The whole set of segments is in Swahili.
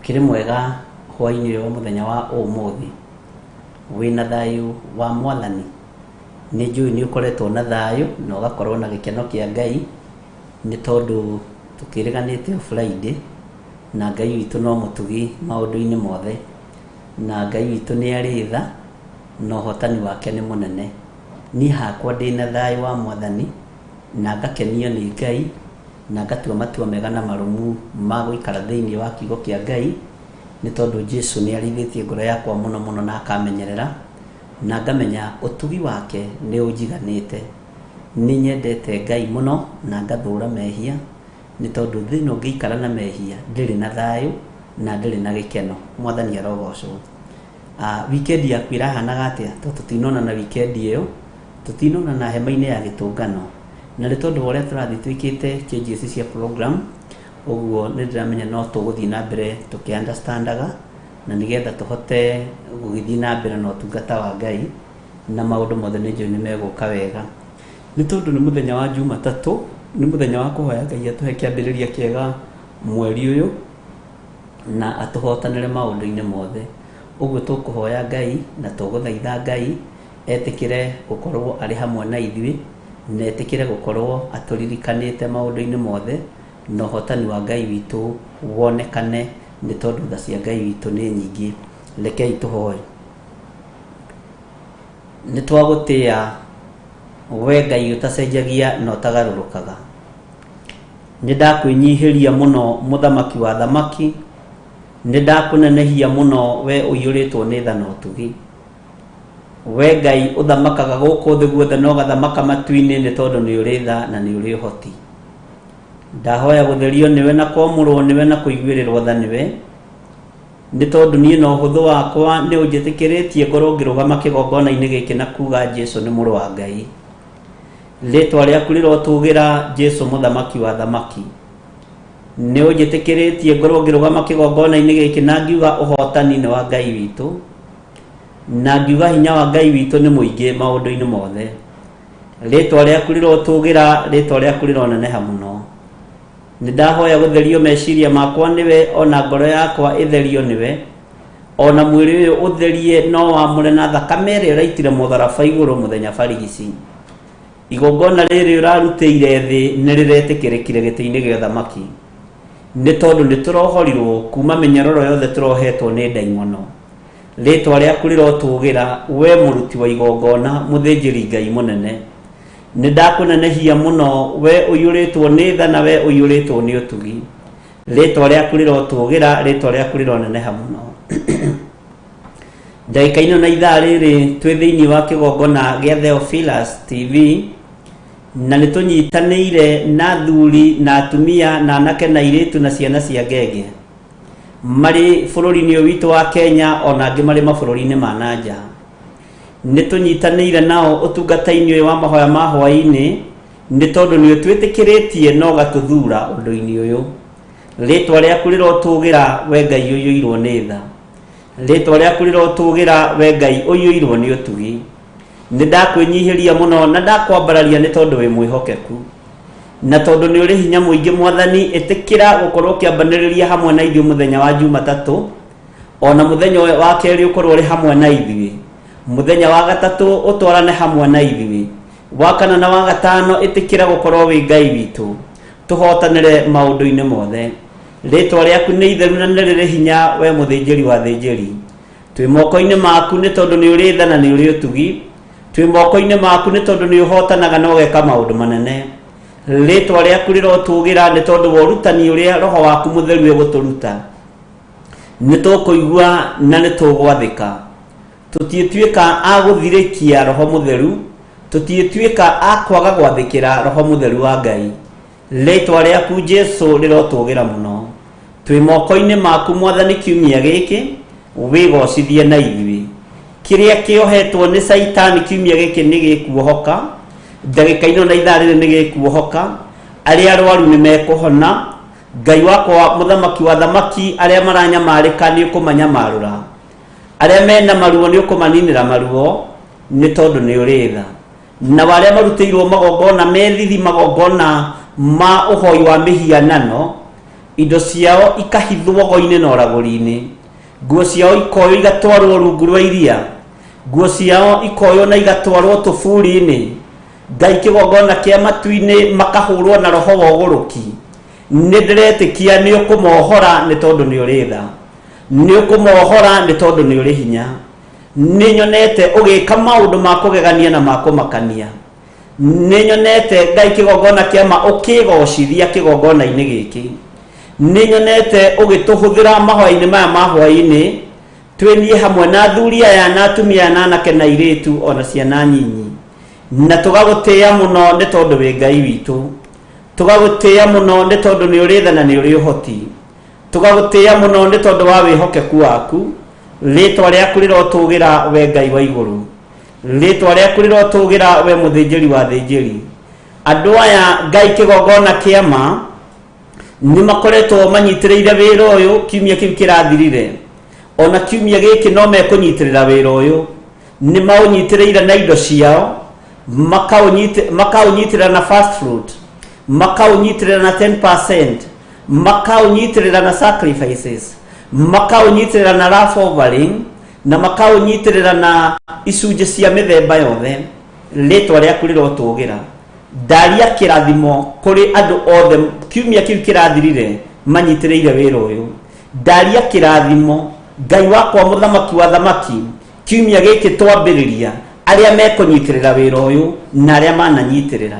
ukiri mwega hwaini wa muthenya wa umuthi wina thayu wa mwathani ni njui ni ukoretwo na thayu na ugakorwo na gikeno kia Ngai ni tondu tukiriganite Friday na Ngai witu no mutugi maundu-ini mothe na Ngai witu ni aritha na hotani wake ni munene ni hakwa ndina thayu wa mwathani na ngakenio ni Ngai na ngatua matua mega na marumu ma guikara thiini wa kiugo kia Ngai ni tondu Jesu ni arithitie ngoro yakwa muno muno na akamenyerera na ngamenya utugi wake ni ujiganite ni nyendete Ngai muno na ngathura mehia ni tondu thino ngiikara na mehia ndiri na thayu na ndiri na gikeno mwathani arogocwo. Weekend yaku irahanaga atia tutinona na weekend iyo tutinona na hema-ini ya gitungano na ni tondu uria turathi twikite changes cia program uguo ni ndiramenya no tuguthii na mbere tukiunderstandaga na nigetha tuhote gugithii na mbere no tungata wa Ngai na maundu mothe ni njui ni meguka wega ni tondu ni muthenya wa Jumatatu ni muthenya wa kuhoya Ngai atuhe kiambiriria kiega mweri uyu na atuhotanire maundu-ini mothe uguo tukuhoya Ngai na tuguthaitha Ngai etikire gukorwo ari hamwe na ithui na etikire gukorwo aturirikanite maundu-ini mothe no hotani wa Ngai witu wonekane ni tondu tha cia Ngai witu ni nyingi. Rekei tuhoe. Ni twagutia we Ngai utacenjagia no tagarurukaga ni ndakwinyihiria muno muthamaki wa thamaki ni ndakunenehia muno we uyuritwo ni tha no tugi we Ngai uthamakaga guku thi guothe no gathamaka matu-ini ni tondu ni uri tha na ni uri hoti ndahoya gutherio niwe na kwamurwo niwe na kuiguirirwo tha niwe ni tondu ni no huthu wakwa ni unjitikiritie ngorwo ngirugama kigongona-ini giki na kuga Jesu ni muru wa Ngai ritwa riaku rirotugira Jesu muthamaki wa thamaki ni unjitikiritie ngorwo ngirugama kigongona-ini giki na ngiuga uhotani ni wa Ngai witu na ngiuga hinya wa Ngai witu ni muingi maundu-ini mothe ritwa riaku rirotugira ritwa riaku rironeneha muno ni ndahoya gutherio meciria makwa niwe ona ngoro yakwa itherio niwe ona mwiri uyu utherie no wamure na thakame iri uraitire mutharaba iguru muthenya barigici igongona riri urarutire thi ni riretikirikire giti-ini gia thamaki ni tondu ni turohorirwo kuma minyororo yothe turohetwo ni ndaimono ritwa riaku rirotugira we muruti wa igongona muthinjiri Ngai munene ni ndakunenehia muno we uyuritwo ni tha na we uyuritwo ni utugi ritwa riaku rirotugira ritwa riaku rironeneha muno ndagika-ini na ithaa riri twi thiini wa kigongona gia Theophilus TV na ni tunyitanire na thuri na atumia na anake na iritu na ciana cia ngenge mari bururi-ini witu wa Kenya ona angi mari mabururi-ini ma nanja ni tunyitanire nao utungata-ini uyu wa mahoya ma hwaini ni tondu ni utwitikiritie no gatuthura undu-ini uyu ritwa riaku rirotugira we Ngai uyuirwo ni tha ritwa riaku rirotugira we Ngai uyuirwo ni utugi ni ndakwinyihiria muno na ndakwambararia ni tondu wi mwihokeku na tondu ni uri hinya muingi mwathani itikira gukorwo kiambaniriria hamwe na ithuĩ muthenya wa Jumatatu ona muthenya wa keri ukorwo uri hamwe na ithuĩ muthenya wa gatatu utwarane hamwe na ithuĩ wa kana na wa gatano itikira gukorwo wi Ngai witu tuhotanire maundu-ini mothe ritwa riaku ni itheru na ni riri hinya we muthinjiri wa thinjiri twi moko-ini maku ni tondu ni uri tha na ni uri utugi twi moko-ini maku ni tondu ni uhotanaga na ugeka maundu manene ritwa riaku rirotugira ni tondu wa urutani uria roho waku mutheru eguturuta ni tukuigua na ni tugwathika tutituika aguthirikia roho mutheru tutituika akwaga gwathikira roho mutheru wa Ngai ritwa riaku Jesu rirotugira muno twi moko-ini maku mwathani kiumia giki wigocithie na ithuĩ kiria kiohetwo ni Saitani kiumia giki ni gikuohoka ndagika-ini na ithaa riri ni gikuohoka aria arwaru ni mekuhona Ngai wakwa muthamaki wa thamaki aria maranyamarika ni ukumanyamarura aria mena maruo ni ukumaninira maruo ni tondu ni uri tha na waria marutiirwo magongona methithi magongona ma uhoi wa mihianano indo ciao ikahithwo goine na oragũri-inĩ, nguo ciao ikoyo igatwarwo rungu rwa iria, nguo ciao ikoyo na igatwarwo tũburi-inĩ, Ngai kĩgongona kĩa matu-inĩ makahũrwo na roho wa ũgũrũki. Nĩ ndĩretĩkia nĩ ũkũmohora nĩ tondũ nĩ ũrĩ tha, nĩ ũkũmohora nĩ tondũ nĩ ũrĩ hinya. Nĩ nyonete ũgĩka maũndũ ma kũgegania na ma kũmakania. Nĩ nyonete Ngai kĩgongona kĩa ma ũkĩgocithia kĩgongona-inĩ gĩkĩ. Nĩ nyonete ũgĩtũhũthĩra mahoya-inĩ maya ma hwaĩ-inĩ twĩnie hamwe na athuri aya na atumia na anake na airĩtu ona ciana nyinyi, na tũgagũtĩĩa mũno nĩ tondũ wĩ Ngai witũ, tũgagũtĩĩa mũno nĩ tondũ nĩ ũrĩ tha na nĩ ũrĩ ũhoti, tũgagũtĩĩa mũno nĩ tondũ wa wĩhokeku waku. Rĩtwa rĩaku rĩrotũgĩra we Ngai wa igũrũ, rĩtwa rĩaku rĩrotũgĩra we mũthĩnjĩri wa thĩnjĩri. Andũ aya Ngai kĩgongona kĩa ma nĩ makoretwo manyitĩrĩire wĩra ũyũ kiumia kĩu kĩrathirire, ona kiumia gĩkĩ no mekũnyitĩrĩra wĩra ũyũ. Nĩ maũnyitĩrĩire na indo ciao, makaũnyitĩrĩra na first fruit, makaũnyitĩrĩra na 10%, makaũnyitĩrĩra na sacrifices, makaũnyitĩrĩra na love offering, na makaũnyitĩrĩra na icunjĩ cia mĩthemba yothe. Rĩtwa rĩaku rĩrotũgĩra. Ndaria kĩrathimo kũrĩ andũ othe kiumia kĩu kĩrathirire manyitĩrĩire wĩra ũyũ. Ndaria kĩrathimo Ngai wakwa mũthamaki wa thamaki kiumia gĩkĩ twambĩrĩria, arĩa mekũnyitĩrĩra wĩra ũyũ na arĩa mananyitĩrĩra.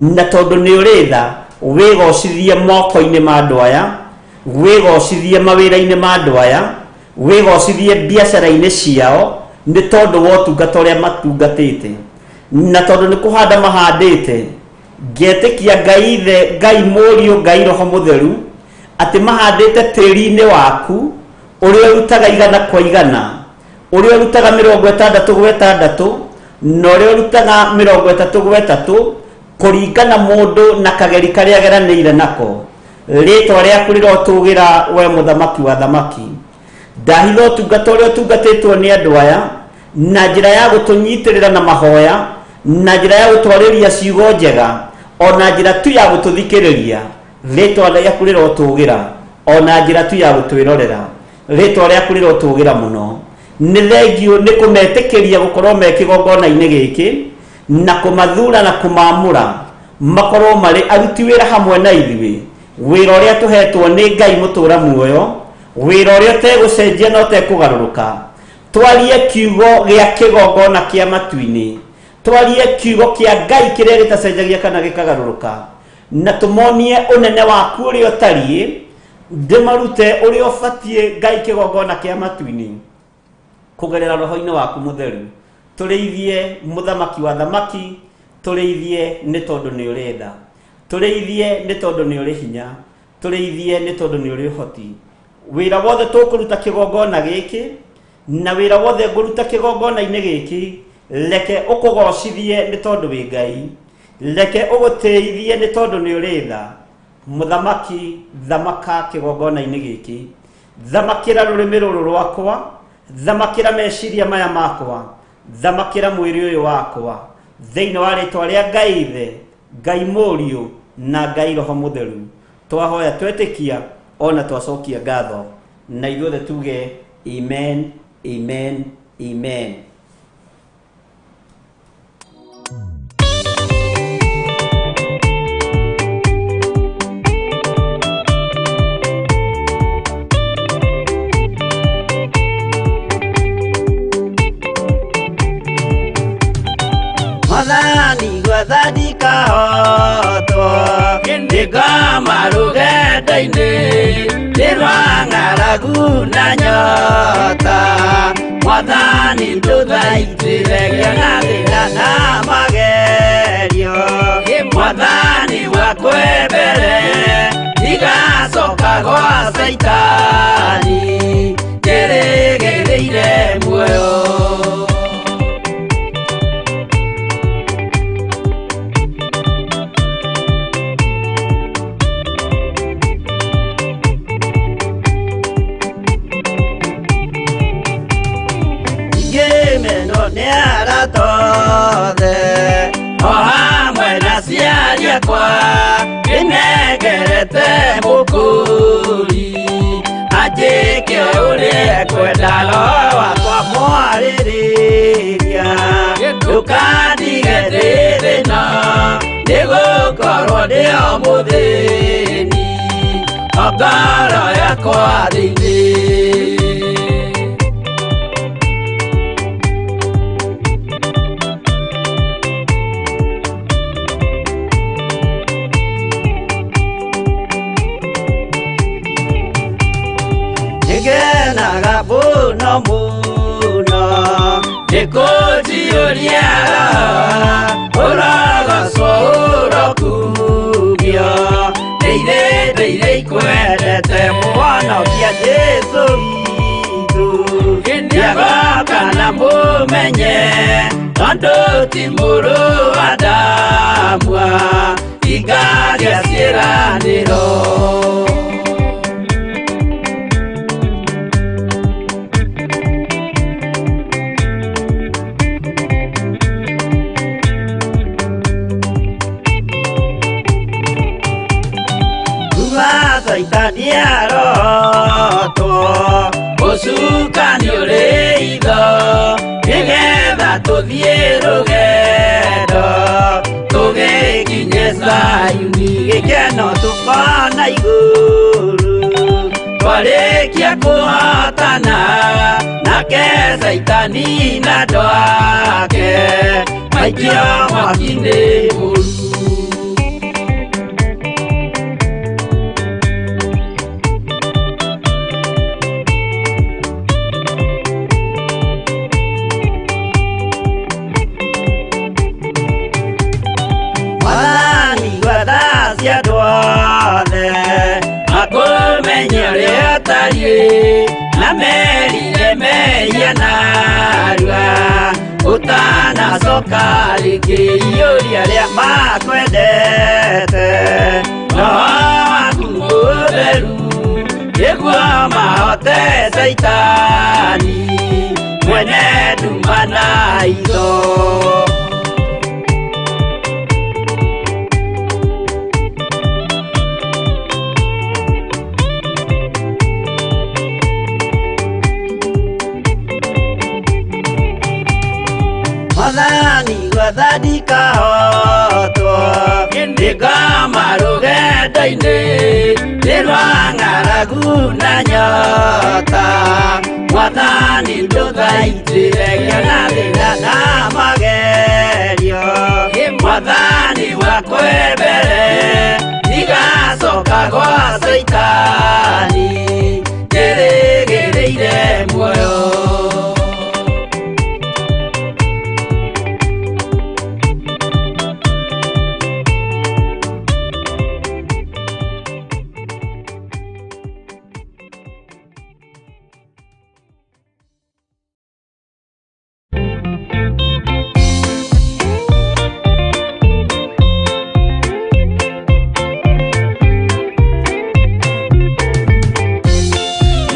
Na tondũ nĩ ũrĩ tha, wĩgocithie moko-inĩ ma andũ aya, wĩgocithie mawĩra-inĩ ma andũ aya, wĩgocithie biacara-inĩ ciao nĩ tondũ wa ũtungata ũrĩa matungatĩte, na tondũ nĩ kũhanda mahandĩte. Ngetĩkia Ngai Ithe, Ngai Mũriũ, Ngai Roho Mũtheru atĩ mahandĩte tĩri-inĩ waku ũrĩa ũrutaga 100%, ũrĩa ũrutaga 60%, na ũrĩa ũrutaga 30% kũringana mũndũ na kageri karĩa ageranĩire nako. Rĩtwa rĩaku rĩrotũgĩra we mũthamaki wa thamaki. Ndahitha ũtungata ũrĩa ũtungatĩtwo nĩ andũ aya na njĩra ya gũtũnyitĩrĩra na mahoya, na njĩra ya gũtwarĩria ciugo njega, ona njĩra tu ya gũtũthikĩrĩria. Rĩtwa rĩaku rĩrotũgĩra ona njĩra tu ya gũtwĩrorera. Rĩtwa rĩaku rĩrotũgĩra mũno. Nĩ thengiũ nĩ kũmetĩkĩria gũkorwo me kĩgongona-inĩ gĩkĩ na kũmathura na kũmaamũra makorwo marĩ aruti wĩra hamwe na ithuĩ. Wĩra ũrĩa tũhetwo nĩ Ngai mũtũra muoyo, wĩra ũrĩa ũtegũcenjia na ũtekũgarũrũka. Twarie kiugo gĩa kĩgongona kĩa matu-inĩ, twarie kiugo kĩa Ngai kĩrĩa gĩtacenjagia kana gĩkagarũrũka, na tũmonie ũnene waku ũrĩa ũtariĩ, ndĩmarute ũrĩa ũbatiĩ Ngai kĩgongona kĩa matu-inĩ kũgerera roho-inĩ waku mũtheru. Tũrĩithie mũthamaki wa thamaki, tũrĩithie nĩ tondũ nĩ ũrĩ tha, tũrĩithie nĩ tondũ nĩ ũrĩ hinya, tũrĩithie nĩ tondũ nĩ ũrĩ ũhoti. Wĩra wothe tũkũruta kĩgongona gĩkĩ na wĩra wothe ngũruta kĩgongona-inĩ gĩkĩ, reke ũkũgocithie nĩ tondũ wĩ Ngai, reke ũgũtĩithie nĩ tondũ nĩ ũrĩ tha. Mũthamaki, thamaka kĩgongona-inĩ gĩkĩ, thamakĩra rũrĩmĩ rũrũ rwakwa, thamakĩra meciria maya makwa, thamakĩra mwĩrĩ ũyũ wakwa, thĩinĩ wa rĩtwa rĩa Ngai Ithe, Ngai Mũriũ na Ngai Roho Mũtheru. Twahoya twetĩkia ona twacokia ngatho, na ithuothe tuge amen, amen, amen. Madani gwathani kahotwo ndĩngoma rũgendo-inĩ ndĩrwa ng'aragu na nyota. Mwathani ndũthaitĩre gĩa thĩna na magerio, Mwathani wakwe mbere igacoka gwa Saitani ngĩrĩgĩrĩire muoyo. O hamwe na ciaria kwa nĩnegerete mũkũ bũrũri anjĩke ũrĩa kwenda roho wakwa mwarĩrĩria ndũkandige ndĩ thĩna nĩgũkorwo ndĩ o mũthĩni o ngoro yakwa thĩinĩ nĩngenaga mũno mũno nĩkũnjiyũria ũrogocwo ũrokugio nĩirĩ ikwendete mũhonokia Jesũ witũ ndiagoka na mũmenye tondũ ti mũrũ wa ndamwa ingagĩa ciĩranĩro Saitani arotwo mũcukani ũrĩ itho nĩgetha tũthiĩ rũgendo tũgĩkinye Zayuni gĩkeno tũkona igũrũ twarĩkia kũhotana nake Saitani na andũ ake maikio mwaki-inĩ mũru na merire meia narua utanacoka rĩngĩ iyũria rĩa makwendete roho waku mũtheru nĩguo mahote Saitani mwene nduma na itho Mwathani gwathani kahotwo nĩngoma rũgendo-inĩ nĩ rwa ng'aragu na nyota Mwathani ndũthaitĩre ngĩona thĩna na magerio Mwathani wakwa mbere ndigacoka gwa Saitani ndĩrĩgĩrĩire muoyo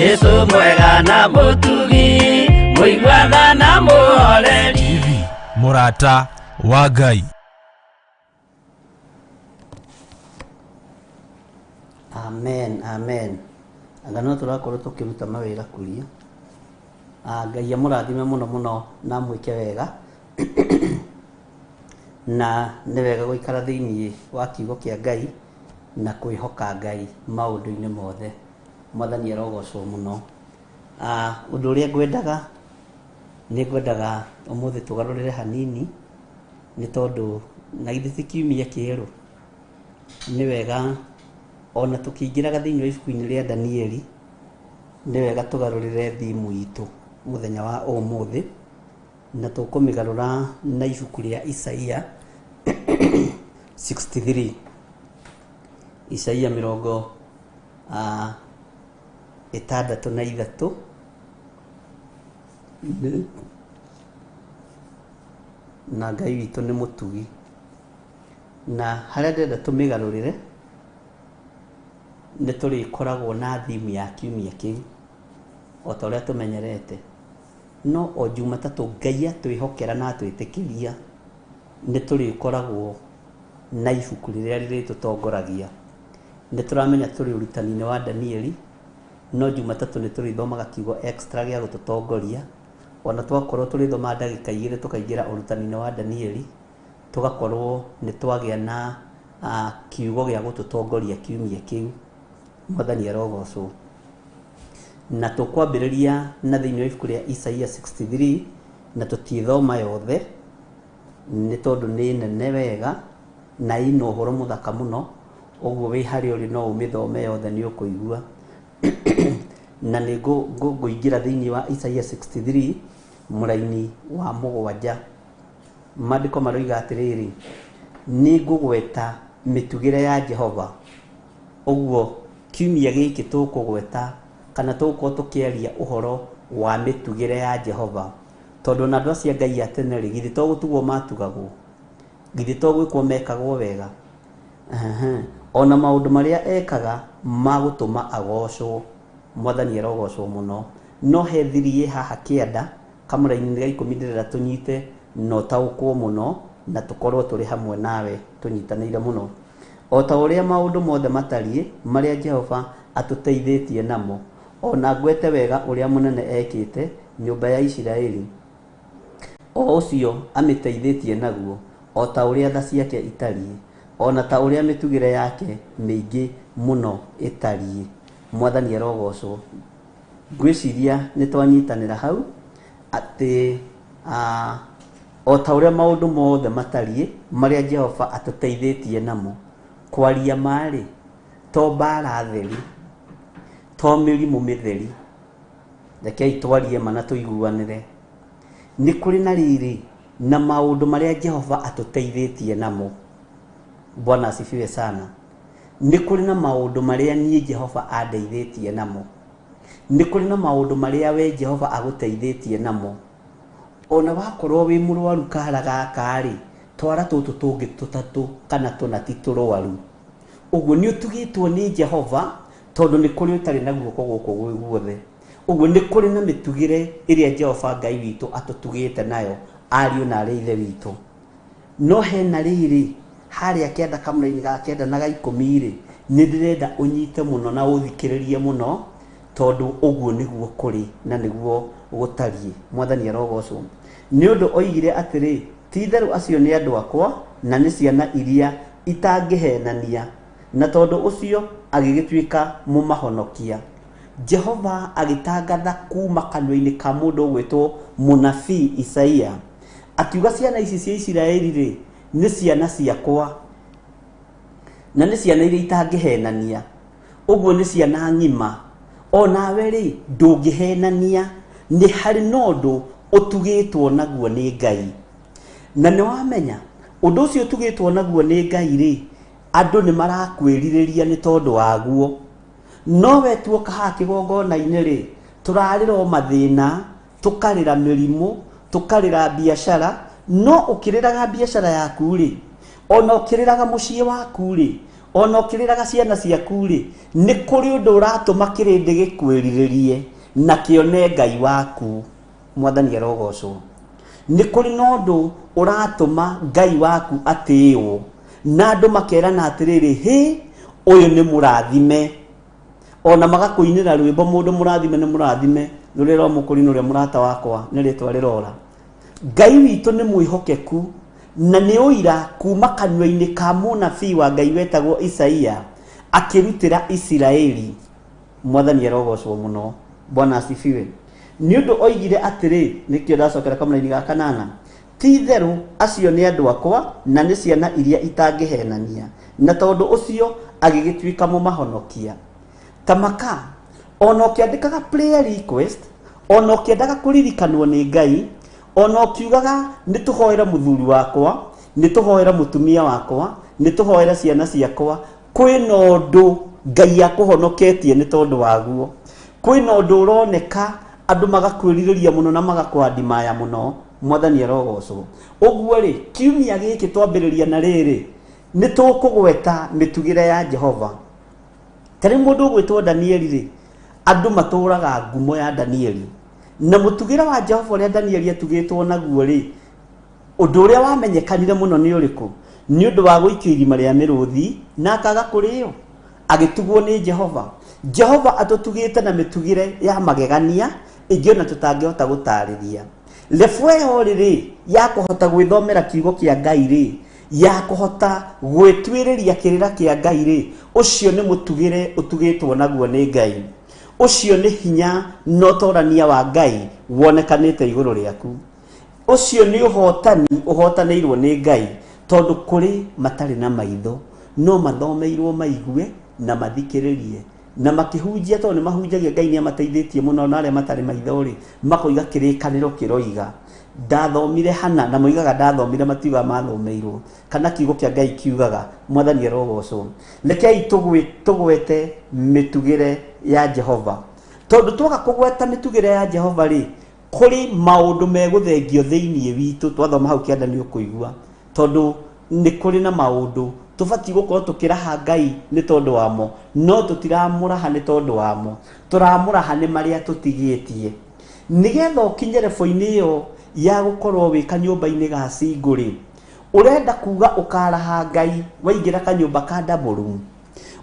Yesu mwega na mũtugi mũigua na mũhoreri TV mũrata wa Ngai. Amen, amen. Anga no tũrakorwo tũkĩruta mawĩra kuria. Ngai amũrathime mũno mũno na mwĩke wega. Na nĩ wega gũikara thĩinĩ wa kiugo kĩa Ngai na kwĩhoka Ngai maũndũ-inĩ mothe. Mwathani arogocwo mũno. Ũndũ ũrĩa ngwendaga nĩ ngwendaga ũmũthĩ tũgarũrĩre hanini nĩ tondũ na githĩ ti kiumia kĩerũ. Nĩ wega ona tũkĩingĩraga thĩinĩ wa ibuku-inĩ rĩa Danieli nĩ wega tũgarũrĩre thimũ itũ mũthenya wa ũmũthĩ na tũkũmĩgarũra na ibuku rĩa Isaia 63. Isaia mĩrongo 63 na Ngai witũ nĩ mũtugi na harĩa ndĩrenda tũmĩgarũrĩre nĩ tũrĩkoragwo na thimu ya kiumia kĩu o ta ũrĩa tũmenyerete no o Jumatatũ Ngai atwĩhokera na atwĩtĩkĩria nĩ tũrĩkoragwo na ibuku rĩrĩa rĩrĩtũtongoragia nĩ tũramenya tũrĩ ũrutani-inĩ wa Danieli, no Jumatatũ nĩ tũrĩthomaga kiugo extra gĩa gũtũtongoria, ona twakorwo tũrĩthoma ndagĩka 2 tũkaingĩra ũrutani-inĩ wa Danieli, tũgakorwo nĩ twagĩa na kiugo gĩa gũtũtongoria kiumia kĩu. Mwathani arogocwo. Na tũkwambĩrĩria na thĩinĩ wa ibuku rĩa Isaia 63, na tũtiĩthoma yothe nĩ tondũ nĩ nene wega na ina ũhoro mũthaka mũno, ũguo wĩ harĩa ũrĩ no ũmĩthome yothe nĩ ũkũigua. Na nĩ ngũingĩra thĩinĩ wa Isaia 63 mũraini wa 7. Maandĩko maroiga atĩrĩrĩ, nĩ ngũgweta mĩtugĩre ya Jehova. Ũguo kiumia gĩkĩ tũkũgweta kana tũgũkorwo tũkĩaria ũhoro wa mĩtugĩre ya Jehova, tondũ na andũ acio Ngai atene rĩ, githĩ to gũtugwo matugagwo, githĩ to gwĩkwo mekagwo wega. Ona maũndũ marĩa ekaga magũtũma agocwo. Mwathani arogocwo mũno. No he thiri haha kĩanda kamũraini ga 10 ndĩrenda tũnyite no taũkwo mũno na tũkorwo tũrĩ hamwe nawe tũnyitanĩire mũno. O ta ũrĩa maũndũ mothe matariĩ marĩa Jehova atũteithĩtie namo, ona ngwete wega ũrĩa mũnene ekĩte nyũmba ya Isiraeli, o ũcio amĩteithĩtie naguo, o ta ũrĩa tha ciake itariĩ, ona ta ũrĩa mĩtugĩre yake mĩingĩ mũno ĩtariĩ. Mwathani arogocwo. Ngwĩciria nĩ twanyitanĩra hau atĩ o ta ũrĩa maũndũ mothe matariĩ marĩa Jehova atũteithĩtie namo, kwaria marĩ to mbara theri, to mĩrimũ mĩtheri, rekei twarie mana tũiguanĩre. Nĩ kũrĩ na riri na maũndũ marĩa Jehova atũteithĩtie namo. Bwana asifiwe sana. Nĩ kũrĩ na maũndũ marĩa niĩ Jehova andeithĩtie namo. Nĩ kũrĩ na maũndũ marĩa we Jehova agũteithĩtie namo. Ona wakorwo wĩ mũrwaru kara gaka rĩ, twara tũtũ tũngĩ 3 kana 4 ti tũrwaru. Ũguo nĩ ũtugĩtwo nĩ Jehova, tondũ nĩ kũrĩ ũtarĩ na guoko gũkũ guothe. Ũguo nĩ kũrĩ na mĩtugĩre ĩrĩa Jehova Ngai witũ atũtugĩte nayo, ariũ na arĩ ithe witũ. No hena rĩrĩ harĩa kĩanda kamũraini ga 9 na ga 10 rĩ, nĩ ndĩrenda ũnyite mũno na ũthikĩrĩrie mũno, tondũ ũguo nĩguo kũrĩ na nĩguo gũtariĩ. Mwathani arogocwo. Nĩ ũndũ oigire atĩrĩ, ti-itherũ acio nĩ andũ akwa na nĩ ciana iria itangĩhenania, na tondũ ũcio agĩgĩtuĩka mũmahonokia. Jehova agĩtangatha kuma kanua-inĩ ka mũndũ ũgwĩtwo mũnabii Isaia, akiuga ciana ici cia Isiraeli rĩ, nĩ ciana ciakwa na nĩ ciana iria itangĩhenania. Ũguo nĩ ciana ng'ima. Onawe rĩ, ndũngĩhenania, nĩ harĩ na ũndũ ũtugĩtwo naguo nĩ Ngai. Na nĩ wamenya ũndũ ũcio ũtugĩtwo naguo nĩ Ngai rĩ, andũ nĩ marakwĩrirĩria nĩ tondũ waguo. No we tuoka haha kĩgongona-inĩ rĩ, tũrarĩra o mathĩna, tũkarĩra mĩrimũ, tũkarĩra biacara. No ũkĩrĩraga biacara yaku rĩ, ona ũkĩrĩraga mũciĩ waku rĩ, ona ũkĩrĩraga ciana ciaku rĩ, nĩ kũrĩ ũndũ ũratũma kĩrĩndĩ gĩkwĩrirĩrie na kĩone Ngai waku. Mwathani arogocwo. Nĩ kũrĩ na ũndũ ũratũma Ngai waku atĩĩo, na andũ makerana atĩrĩrĩ, hĩ, ũyũ nĩ mũrathime. Ona magakũinĩra rwĩmbo, mũndũ mũrathime nĩ mũrathime, rũrĩra mũkũrinũ rĩa mũrata wakwa nĩ rĩtwa rĩrora. Ngai witũ nĩ mwĩhokeku na nĩ ũira kuma kanua-inĩ ka mũnabii wa Ngai wetagwo Isaia, akĩrutĩra Isiraeli. Mwathani arogocwo mũno. Bwana asifiwe. Nĩ ũndũ oigire atĩrĩ, nĩkĩo ndacokera kamũraini ga 8, ti-itherũ acio nĩ andũ akwa na nĩ ciana iria itangĩhenania, na tondũ ũcio agĩgĩtuĩka mũmahonokia. Tamaka, ona ũkĩandĩkaga prayer request, ona ũkĩendaga kũririkanwo nĩ Ngai, ona ũkiugaga nĩ tũhoera mũthuri wakwa, nĩ tũhoera mũtumia wakwa, nĩ tũhoera ciana ciakwa, kwĩna ũndũ Ngai akũhonoketie nĩ tondũ waguo. Kwĩna ũndũ ũroneka andũ magakwĩrirĩria mũno na magakwandimaya mũno. Mwathani arogocwo. Ũguo rĩ, kiumia gĩkĩ twambĩrĩria na rĩrĩ, nĩ tũkũgweta mĩtugĩre ya Jehova. Tarĩ mũndũ ũgwĩtwo Danieli rĩ, andũ matũraga ngumo ya Danieli. Na mũtugĩre wa Jehova ũrĩa Danieli atugĩtwo naguo rĩ, ũndũ ũrĩa wamenyekanire mũno nĩ ũrĩkũ? Nĩ ũndũ wa gũikio irima rĩa mĩrũthi na akaga kũrĩo. agitugwo ni Jehova atutugite na mitugire ya magegania ingiona tutangihota gutariria lefweho riri ya kuhota gwithomera kiugo kia Ngai ri ya kuhota gwitwiriria kirira kia Ngai ri ucio ni mutugire utugitwo naguo ni Ngai ucio ni hinya no torania wa Ngai wonekanite iguru riaku ucio ni uhotanirwo ni Ngai tondu kuri matari na maitho no mathomeirwo maigue na mathikiririe na makihunjia tondu mahunjagia Ngai ni amateithĩtie muno na arĩa matarĩ maitho ri makoiga kĩrĩkanĩro kĩroiga ndathomire hana na moigaga ndathomire matiuga mathomeirwo kana kiugo kĩa Ngai kiugaga mwathani arogocwo rekei tugwete mitugire ya Jehova tondu twaga kugweta mitugire ya Jehova ri kuri maundu megũthengio thĩinĩ witũ twathoma hau kĩanda nĩ ũkũigua tondu nĩ kuri na maundu tubati gukorwo tukiraha Ngai ni tondu wamo no tutiramuraha ni tondu wamo turamuraha ni maria tutigitie nigetha ukinyere foini yo ya gukorwo wi kanyumba-ini ga singuri urenda kuga ukaraha Ngai waingira kanyumba ka double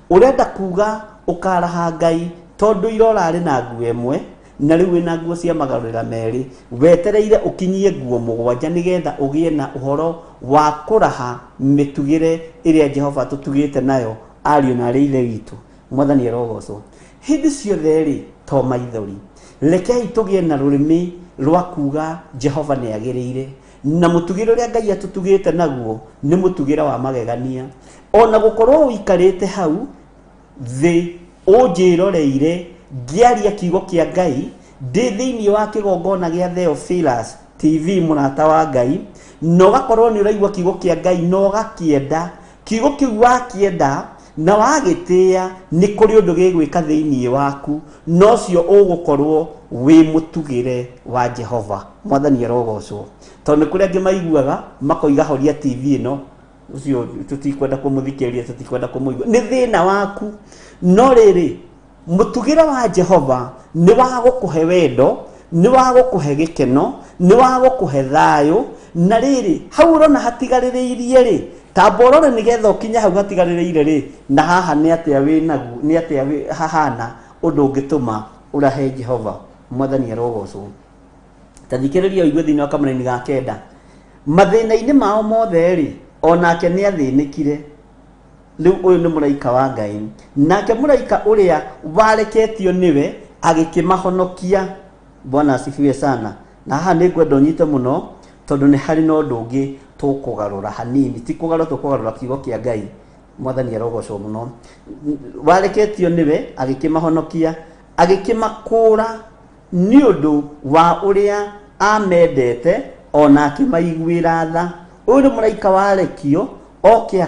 urenda kuga ukaraha Ngai tondu irora ari na nguo emwe na riu wina nguo cia magarurira meri wetereire ukinyie nguo mugwanja nigetha ugie na uhoro wa kuraha mitugire iria Jehova tutugite nayo ariu na ri ithe witu mwathani arogocwo hindi ciothe ri to maithori rekei tugie na rurimi rwa kuga Jehova ni agirire na mutugire uria Ngai atutugite naguo ni mutugire wa magegania ona gukorwo wikarite hau thi unjiroreire giaria kiugo kia Ngai ndi thiini wa kigongona gia Theophilus TV murata wa Ngai no gakorwo ni uraigwa kiugo kia Ngai no gakienda kiugo kiu wakienda na wagitia ni kuri undu gigwika thiini waku no cio ugukorwo wi mutugire wa Jehova mwathani arogocwo tondu kuri angi maiguaga makoiga horia TV ino ucio tutikwenda kumuthikiria tutikwenda kumuigua ni thina waku no riri mutugire wa Jehova ni wa gukuhe wendo ni wa gukuhe gikeno ni wa gukuhe thayo na riri hau urona hatigaririirie ri tamborore nigetha ukinya hau hatigaririire ri na haha ni atia wi nagu ni atia hahana undu ungituma urahe Jehova mwathani arogocwo tathikiriria igwe thini wa kameraini ga kenda mathina-ini mao mothe ri onake ni athinikire riu uyu ni muraika wa Ngai nake muraika uria wareketio niwe agikimahonokia bwana asifiwe sana na haha ni ngwenda unyite muno tondu ni hari no ndungi tukugarura hanini ti kugarura tukugarura kiugo kia Ngai mwathani arogocwo muno wareketio niwe agikimahonokia agikimakura ni undu wa uria amendete ona akimaiguira tha uyu ni muraika warekio oke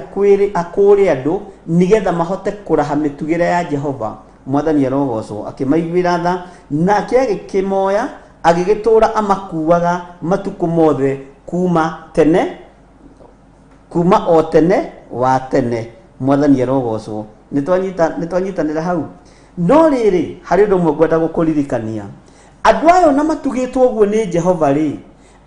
akure andu nigetha mahote kuraha mitugire ya Jehova mwathani arogocwo akimaiguira tha nake agikimoya agigitura amakuaga matuku mothe kuma o tene wa tene mwathani arogocwo nitwanyitanira hau no riri hari undu mwe ngwenda gukuririkania andu ayo na matugitwo uguo ni Jehova ri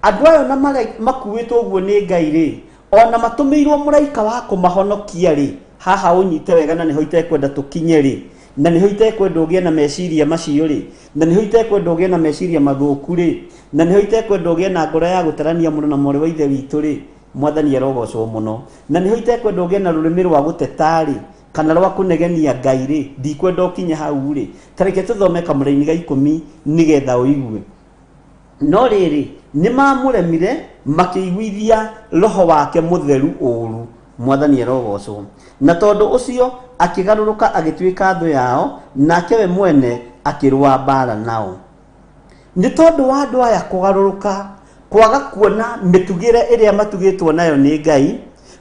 andu ayo na makuitwo uguo ni Ngai ri ona matumirwo muraika wa kumahonokia ri haha unyite wega na niho itekwenda tukinye ri na niho itekwenda ugie na meciria macio ri na niho itekwenda ugie na meciria mathuku ri na niho itekwenda ugie na ngoro ya gutarania muno na mwari wa ithe witu ri mwathani arogocwo muno na niho itekwenda ugie na rurimi rwa guteta ri kana rwa kunegenia Ngai ri ndikwenda ukinye hau ri tareke tuthome kamuraini ga 10 nigetha uigue no riri ni mamuremire makiiguithia roho wake mutheru uru mwathani arogocwo na tondu ucio akigaruruka agituika thu yao nake we mwene akirwa bara nao ni tondu wa andu aya kugaruruka kwaga kuona mitugire iria matugitwo nayo ni Ngai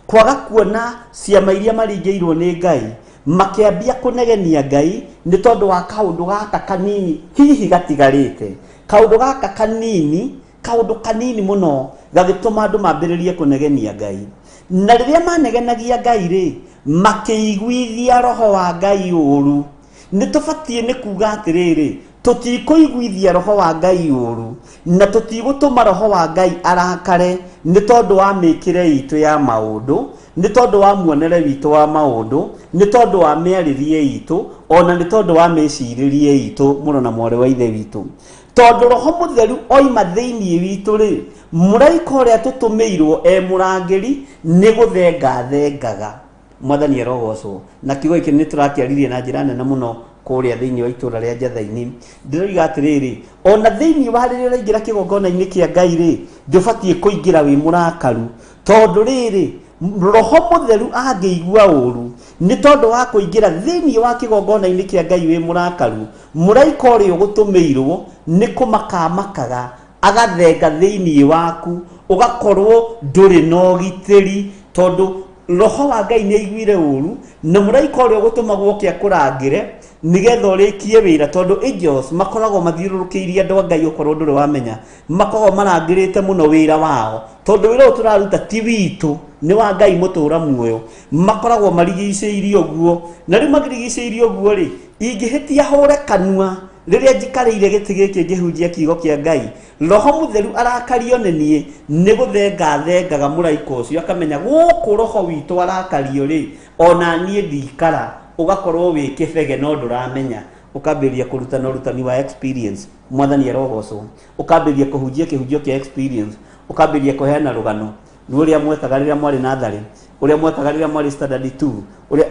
kwaga kuona ciama iria maringiirwo ni Ngai makiambia kunegenia Ngai ni tondu wa kaundu gaka kanini hihi gatigarite kaundu gaka kanini muno gagituma andu mambiririe kunegenia Ngai na riria manegenagia Ngai ri makiiguithia roho wa Ngai uru ni tubatie ni kuga atiriri tutikuiguithia roho wa Ngai uru na tutigutuma roho wa Ngai arakare ni tondu wa mikire itu ya maundu, ni tondu wa muonere witu wa maundu, ni tondu wa miaririe itu, ona ni tondu wa meciririe itu muno na mwore wa ithe witu. Tondu roho mutheru oima thiini witu ri, muraika uria tutumirwo murangiri ni guthenga thengaga. Mwathani arogocwo. Na kiugo iki ni turakiaririe na njira nene muno kuria thiini wa itura ria Njathaini. Ndiroiga atiriri, ona thiini wa riria uraingira kigongona-ini kia Ngai ri, ndubatie kuingira wi murakaru. Tondu riri roho mutheru angeigua uru ni tondu wa kuingira thiini wa kigongona-ini kia Ngai wi murakaru, muraika uria ugutumirwo ni kumakamakaga agathenga thiini waku, ugakorwo nduri no gitiri tondu roho wa Ngai ni aiguire uru na muraika uria ugutumagwo kia kurangire nigetha urikie wira tondu angels makoragwo mathiururukiirie andu a Ngai ukorwo nduri wamenya, makoragwo marangirite muno wira wao tondu wira turaruta ti witu ni wa Ngai mutura muoyo, makoragwo marigicĩirie uguo. Na riu magirigicĩirie uguo ri, ingihitia hore kanua riria njikariire giti giki ngihunjia kiugo kia Ngai, roho mutheru arakario ni nie ni guthenga thengaga muraika ucio akamenya guku roho witu arakario ri ona nie ndikara, ugakorwo wi kibege no nduramenya, ukambiria kurutana urutani wa experience. Mwathani arogocwo. Ukambiria kuhunjia kihunjio kia experience, ukambiria kuheana rugano nuria mwetaga riria mwari nathari, uria mwetaga riria mwari standard 2, uria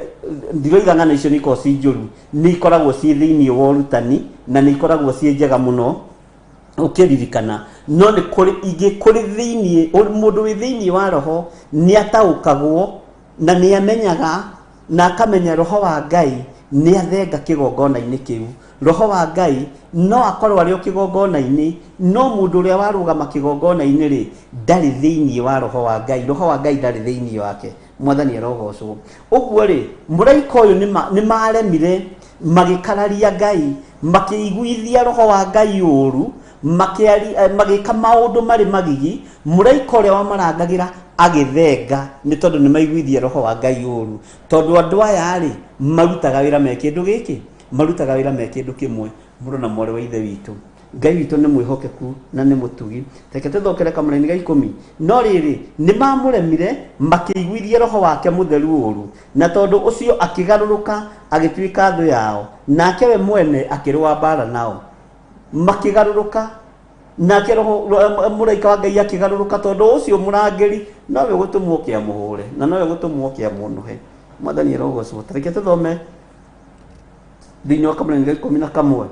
ndiroiga ng'ano icio niko ci njuru, ni ikoragwo ci thiini wa urutani na ni ikoragwo ci njega muno ukiririkana. No ni kuri ingi kuri thiini mundu wi thiini wa roho ni ataukagwo na ni amenyaga na akamenya roho wa Ngai ni athenga kigongona-ini kiu. Roho wa Ngai no akorwo ari kigongona-ini, no mundu uria warugama kigongona-ini ri ndari thiini wa roho wa Ngai, roho wa Ngai ndari thiini wake. Mwathani arogocwo. Uguo ri muraika uyu ni maremire magikararia Ngai, makiiguithia roho wa Ngai uru, magika maundu mari magigi, muraika uria wamarangagira agithenga ni tondu ni maiguithia roho wa Ngai uru. Tondu andu aya ri marutaga wira me kindu giki, marutaga wira me kindu kimwe muno na mwore wa ithe witu. Ngai witu ni mwihokeku na ni mutugi. Reke tuthokere kamũra-inĩ ga 10. No riri ni mamuremire makiiguithia roho wake mutheru uru, na tondu ucio akigaruruka agituika thu yao, nake we mwene akirwa bara nao. Makigaruruka nake roho muraika wa Ngai akigaruruka tondu ucio murangiri nowe gutumwo kia muhure na nowe gutumwo kia munuhe. Mwathani arogocwo. Reke tuthome thiini wa kamũra-inĩ ga 11.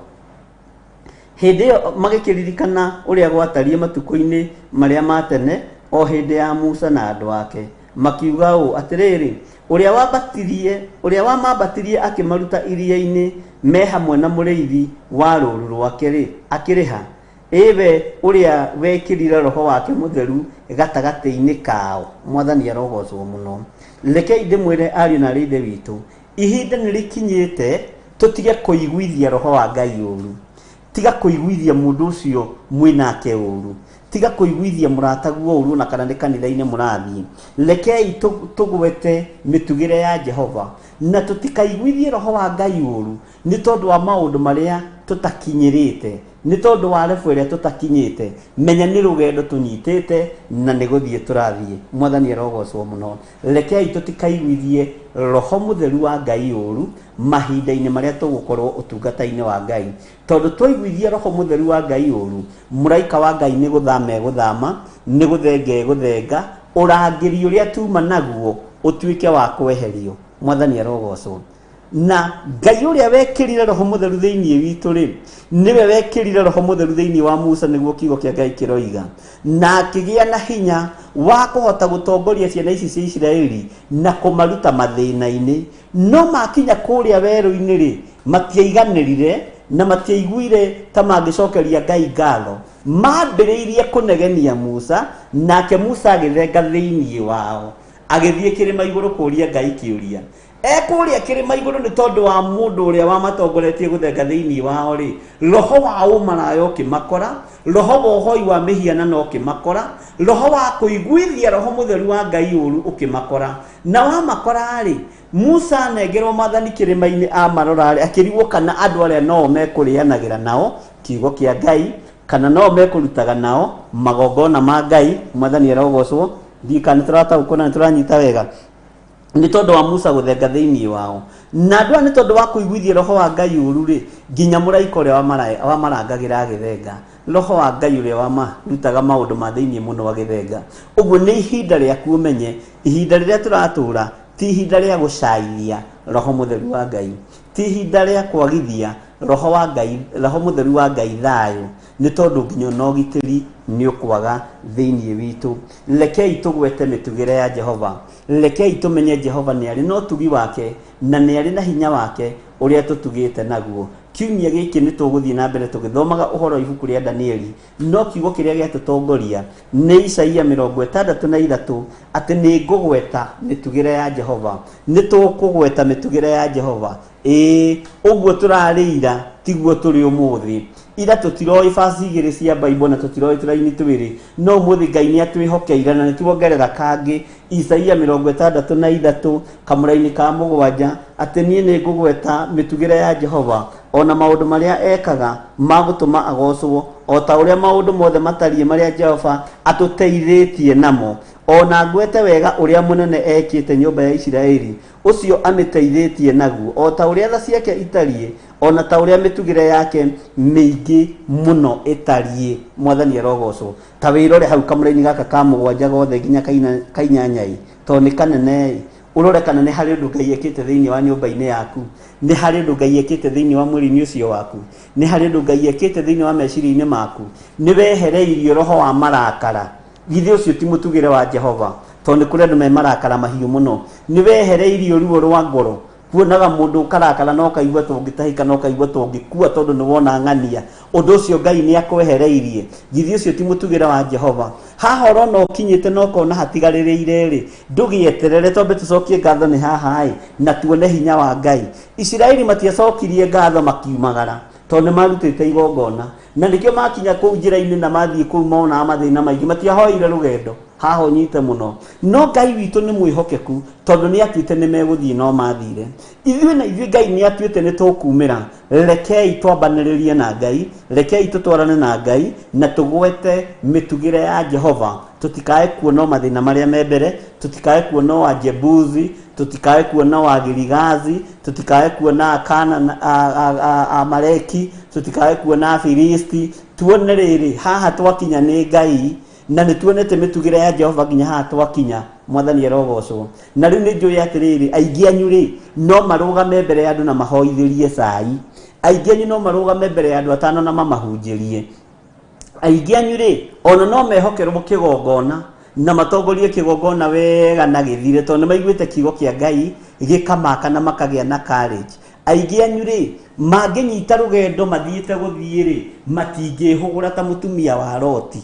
Hindi iyo magikiririkana uria gwatarie matuko-ini maria matene o hindi ya Musa na andu ake, makiuga u atiriri, uria wamambatirie akimaruta iria-ini me hamwe na muriithi wa ruru rwake ri akiriha, iwe uria wekirire roho wake mutheru gatagati-ini kao. Mwathani arogocwo muno. Rekei ndimwire ariũ na ithe witu, ihinda nirikinyite tutige kuiguithia roho wa Ngai uru, tiga kuiguithia mundu ucio mwinake uru, tiga kuiguithia murataguo uru na kana ni kanitha-ini murathii. Rekei tugwete mitugire ya Jehova na tutikaiguithie roho wa Ngai uru ni tondu wa maundu maria tutakinyirite, ni tondu wa refu iria tutakinyite. Menya ni rugendo tunyitite na ni guthie turathie. Mwathani arogocwo muno. Rekei tutikaiguithie roho mutheru wa Ngai uru mahinda-ini maria tugukorwo utungata-ini wa Ngai, tondu twaiguithia roho mutheru wa Ngai uru, muraika wa Ngai ni guthama guthama, ni guthenga guthenga, urangiri uria tuma naguo utuike wa kweherio. Mwathani arogocwo. Na Ngai uria wekirire roho mutheru thiini witu ri niwe wekirire roho mutheru thiini wa Musa niguo kiugo kia Ngai kiroiga, na akigia na hinya wa kuhota gutongoria ciana ici cia Isiraeli na kumaruta mathina-ini. No makinya kuria weru-ini ri matiaiganirire na matiaiguire ta mangicokeria Ngai ngatho, mambiriirie kunegenia Musa, nake Musa agithenga thiini wao agithie kirima iguru kuria Ngai kiuria. ekuria kirima iguru ni tondu wa mundu uria wa matongoretie guthenga thiini wao ri roho wa umarayo kimakora roho wa uhoi wa mihiana no kimakora roho wa kuiguithia roho mutheru wa Ngai uru ukimakora na wa makora ri Musa negerwo mathani kirima-ini amarora ri akirigwo kana andu aria no mekurianagira nao kiugo kia Ngai kana no mekurutaga nao magongona ma Ngai mathani arogocwo ndikana turata ukona turanyita wega ni tondu wa Musa guthenga thiini wao na andu ni tondu wa kuiguithia roho wa Ngai uru ri nginya muraika uria wa marangagira agithenga roho wa Ngai uria wa marutaga maundu ma thiini muno agithenga uguo ni ihinda ria kumenye ihinda riria turatura ti ihinda ria gucaithia roho mutheru wa Ngai ti ihinda ria kwagithia roho wa Ngai roho mutheru wa Ngai thayo ni tondu nginya no gitiri ni ukwaga thiini witu lekei tugwete mitugire ya Jehova lekei tumenye Jehova ni ari no tugi wake na ni ari na hinya wake uria tutugite naguo kiumia giki ni tuguthie na mbere tugithomaga uhoro ibuku ria Danieli no kiugo kiria giatutongoria ni Isaia 63 ati ni ngugweta mitugire ya Jehova ni tukugweta mitugire ya Jehova uguo turarira tiguo turi umuthi ira tutiroi fasi igiri cia Bible na tutiroi turaini twiri no muthi Ngai ni atwihokeira na nituongerera kangi Isaia 63 kamuraini ka mugwanja ati nie ni ngugweta mitugire ya Jehova ona maundu maria ekaga magutuma agocwo o ta uria maundu mothe matarie maria Jehova atuteithitie namo ona ngwete wega uria munene ekite nyumba ya Isiraeli ucio amiteithitie naguo o ta uria tha ciake itarie ona ta uria mitugire yake mingi muno itarie mwathani arogocwo ta wirore hau kamuraini gaka ka mugwanja gothe nginya kainyanyai to ni kanene urore kana ni hari undu Ngai ekite thiini wa nyumba-ini yaku ni hari undu Ngai ekite thiini wa mwiri-ini ucio waku ni hari undu Ngai ekite thiini wa meciria-ini maku ni wehereirio roho wa marakara githĩ ucio ti mutugire wa Jehova to ni kuri andu me marakara mahiu muno ni wehereirio ruo rwa ngoro kuonaga mundu karakara no kaigua tungitahika no kaigua tungikua tondu ni wona ng'ania undu ucio Ngai ni akwehereirie githĩ ucio ti mutugire wa Jehova haha orona ukinyite no kona hatigaririire ri ndugieterere tondu tucokie ngatho ni haha na tuone hinya wa Ngai Isiraeli matiacokirie ngatho makiumagara tondu marutite igongona na nikio makinya kuu njira-ini na mathie kuu mona mathina maingi matiahoire rugendo haho nyite muno no Ngai witu ni mwihokeku tondu ni atuite ni meguthie no mathire ithuĩ na ithuĩ Ngai ni atuite ni tukumira rekei twambanĩrĩrie na Ngai rekei tutwarane na Ngai na tugwete mitugire ya Jehova tutikae kuona mathina maria me mbere tutikae kuona wa Jebuzi tutikae kuona wa Giligazi tutikae kuona Kana Amaleki tutikae kuona Filisti tuone riri haha twakinya ni Ngai na ni tuonete mitugire ya Jehova nginya haha twakinya mwathani arogocwo na riu ni njui atiriri aingi anyu ri no marugame mbere ya andu na mahoithirie cai aingi anyu no marugame mbere ya andu atano na mamahunjirie aingi anyu ri ona no mehokerwo kigongona na matongorie kigongona wega na githire tondu maiguite kiugo kia Ngai gikamaka na makagia na courage aingi anyu ri manginyita rugendo mathiite guthie ri matingihugura ta mutumia wa Loti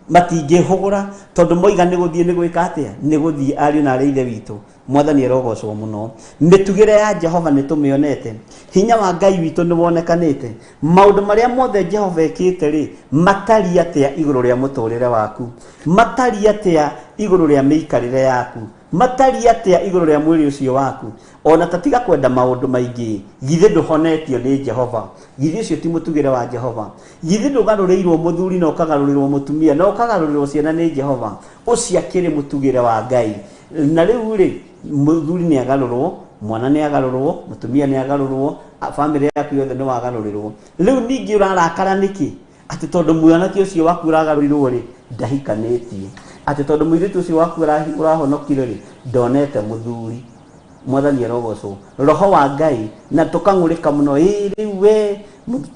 matingihugura tondu moiga ni guthie ni gwika atia ni guthie ariu na areithe witu mwathani arogocwo muno mitugire ya Jehova ni tumionete hinya wa Ngai witu ni wonekanite maundu maria mothe Jehova ekite ri matari atia iguru ria muturire waku matari atia iguru ria miikarire yaku matari atia iguru ria mwiri ucio waku ona tatiga kwenda maundu maingi githe nduhonetio ni Jehova githe ucio ti mutugire wa Jehova githe ndugarurirwo muthuri no kagarurirwo mutumia no kagarurirwo ciana ni Jehova ucio akiri mutugire wa Ngai na riu ri muthuri ni agarurwo mwana ni agarurwo mutumia ni agarurwo family yaku yothe ni wagarurirwo riu ningi urarakara niki ati tondu mwanake ucio waku uragarurirwo ri ndahikanetie ati tondu mwiritu ucio waku urahonokire ri ndonete muthuri mwathani arogocwo roho wa Ngai na tukang'urika muno riu we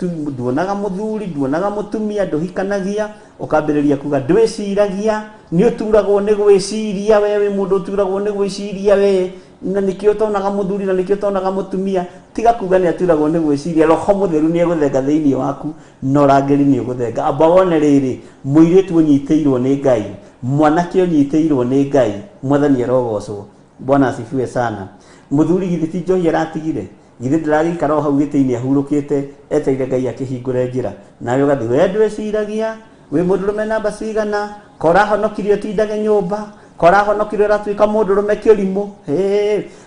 nduonaga muthuri nduonaga mutumia nduhikanagia ukambiriria kuga ndwiciragia ni uturagwo ni gwiciria we mundu uturagwo ni gwiciria we na nikio tonaga muthuri na nikio tonaga mutumia tiga kuga ni aturagwo ni gwiciria roho mutheru ni eguthenga thiini waku no rangeri ni eguthenga amba wone riri muiritu unyiteirwo ni Ngai mwanake unyiteirwo ni Ngai mwathani arogocwo Bwana asifiwe sana muthuri githiti njohi aratigire githe ndiragikara o hau gitiini ahurukite eteire Ngai akihingure njira nawe ugathi we ndwiciragia we mundurume namba cigana kora honokirio tindage nyumba kora honokirio ratuika mundurume kirimu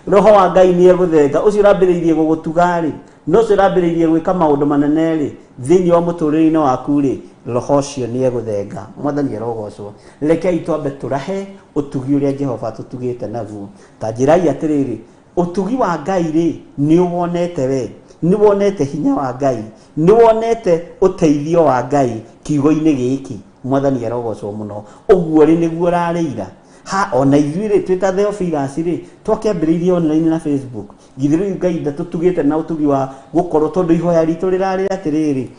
roho wa Ngai ni eguthenga ucio urambiriirie gugutugari no ucio urambiriirie gwika maundu manene ri thiini wa muturire-ini waku ri roho ucio ni eguthenga mwathani arogocwo rekei twambe turahe utugi uria Jehova tutugite naguo ta njirai atiriri utugi wa Ngai ri ni wonete we ni wonete hinya wa Ngai ni wonete uteithio wa Ngai kiugo-ini giki mwathani arogocwo muno uguo ri niguo rarira ha ona ithuĩ twita Theophilus ri twakiambiriirie online na Facebook githiru Ngai ndatutugite na utugi wa gukorwo tondu ihoya ritu rirari atiriri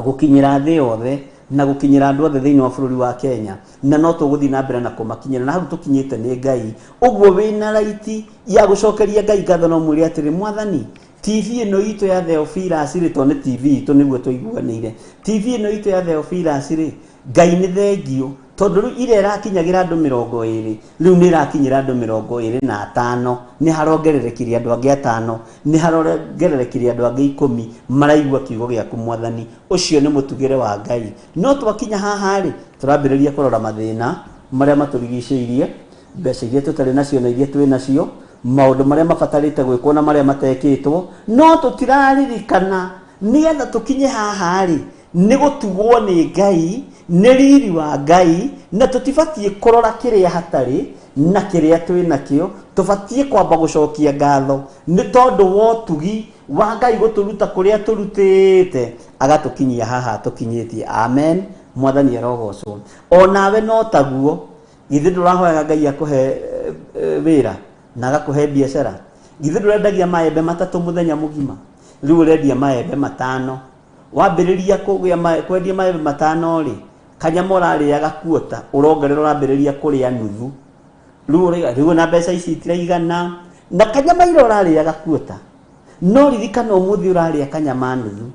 gukinyira thi yothe na gukinyira andu othe thiini wa bururi wa Kenya na no tuguthi na mbere na kumakinyira na hau tukinyite ni Ngai uguo wina raiti ya gucokeria Ngai ngatho no mwire atiri mwathani TV ino itu ya Theophilus ri to ni TV itu niguo tuiguanire TV ino itu ya Theophilus ri Ngai ni thengio tondu riu ire rakinyagira andu 20 riu ni rakinyira andu 25 ni harongererekirie andu angi 5 ni harongererekirie andu angi 10 maraigua kiugo giaku mwathani ucio ni mutugire wa Ngai no twakinya haha ri turambiriria kurora mathina maria maturigiceirie mbeca iria tutari nacio na iria twi nacio maundu maria mabatarite gwikwo na maria matekitwo no tutiraririkana nigetha tukinye haha ri ni gutugwo ni Ngai ni riri wa Ngai na tutibatie kurora kiria hatari na kiria twi nakio tubatie kwamba gucokia ngatho ni tondu wa utugi wa Ngai guturuta kuria turutite agatukinyia haha tukinyitie amen mwathani arogocwo onawe no taguo githe ndurahoya Ngai akuhe wira na agakuhe biashara githe ndurendagia maembe 3 muthenya mugima riu urendia maembe 5 wambiriria kwendia maembe 5 ri kanyama urariaga kuota urongerera urambiriria kuria nuthu riu na mbeca ici itiraigana na kanyama ira urariaga kuota no ririkana umuthi uraria kanyama nuthu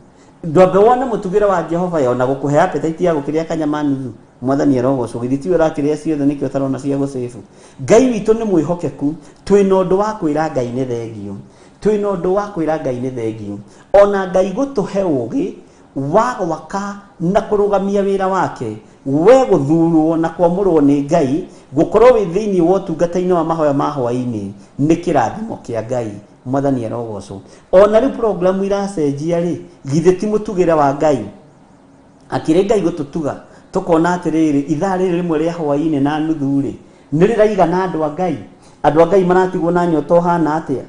ndwambe wona mutugire wa Jehova yona gukuhe appetite ya gukiria kanyama nuthu mwathani arogocwo githiti urakiria ciothe nikio tarona cia gucefu Ngai witu ni mwihokeku twina undu wa kwira Ngai ni thengio twina undu wa kwira Ngai ni thengio ona Ngai gutuhe ugi wa gwaka na kurugamia wira wake we guthurwo na kwamurwo ni Ngai gukorwo wi thiini wa utungata-ini wa mahoya ma hwaini ni kirathimo kia Ngai mwathani arogocwo ona ri program iracenjia ri githe ti mutugire wa Ngai akire Ngai gututuga tukona atiriri ithaa riri rimwe ria hwaini na nuthu ri ni riraigana andu a Ngai maratigwo na nyoto hana atia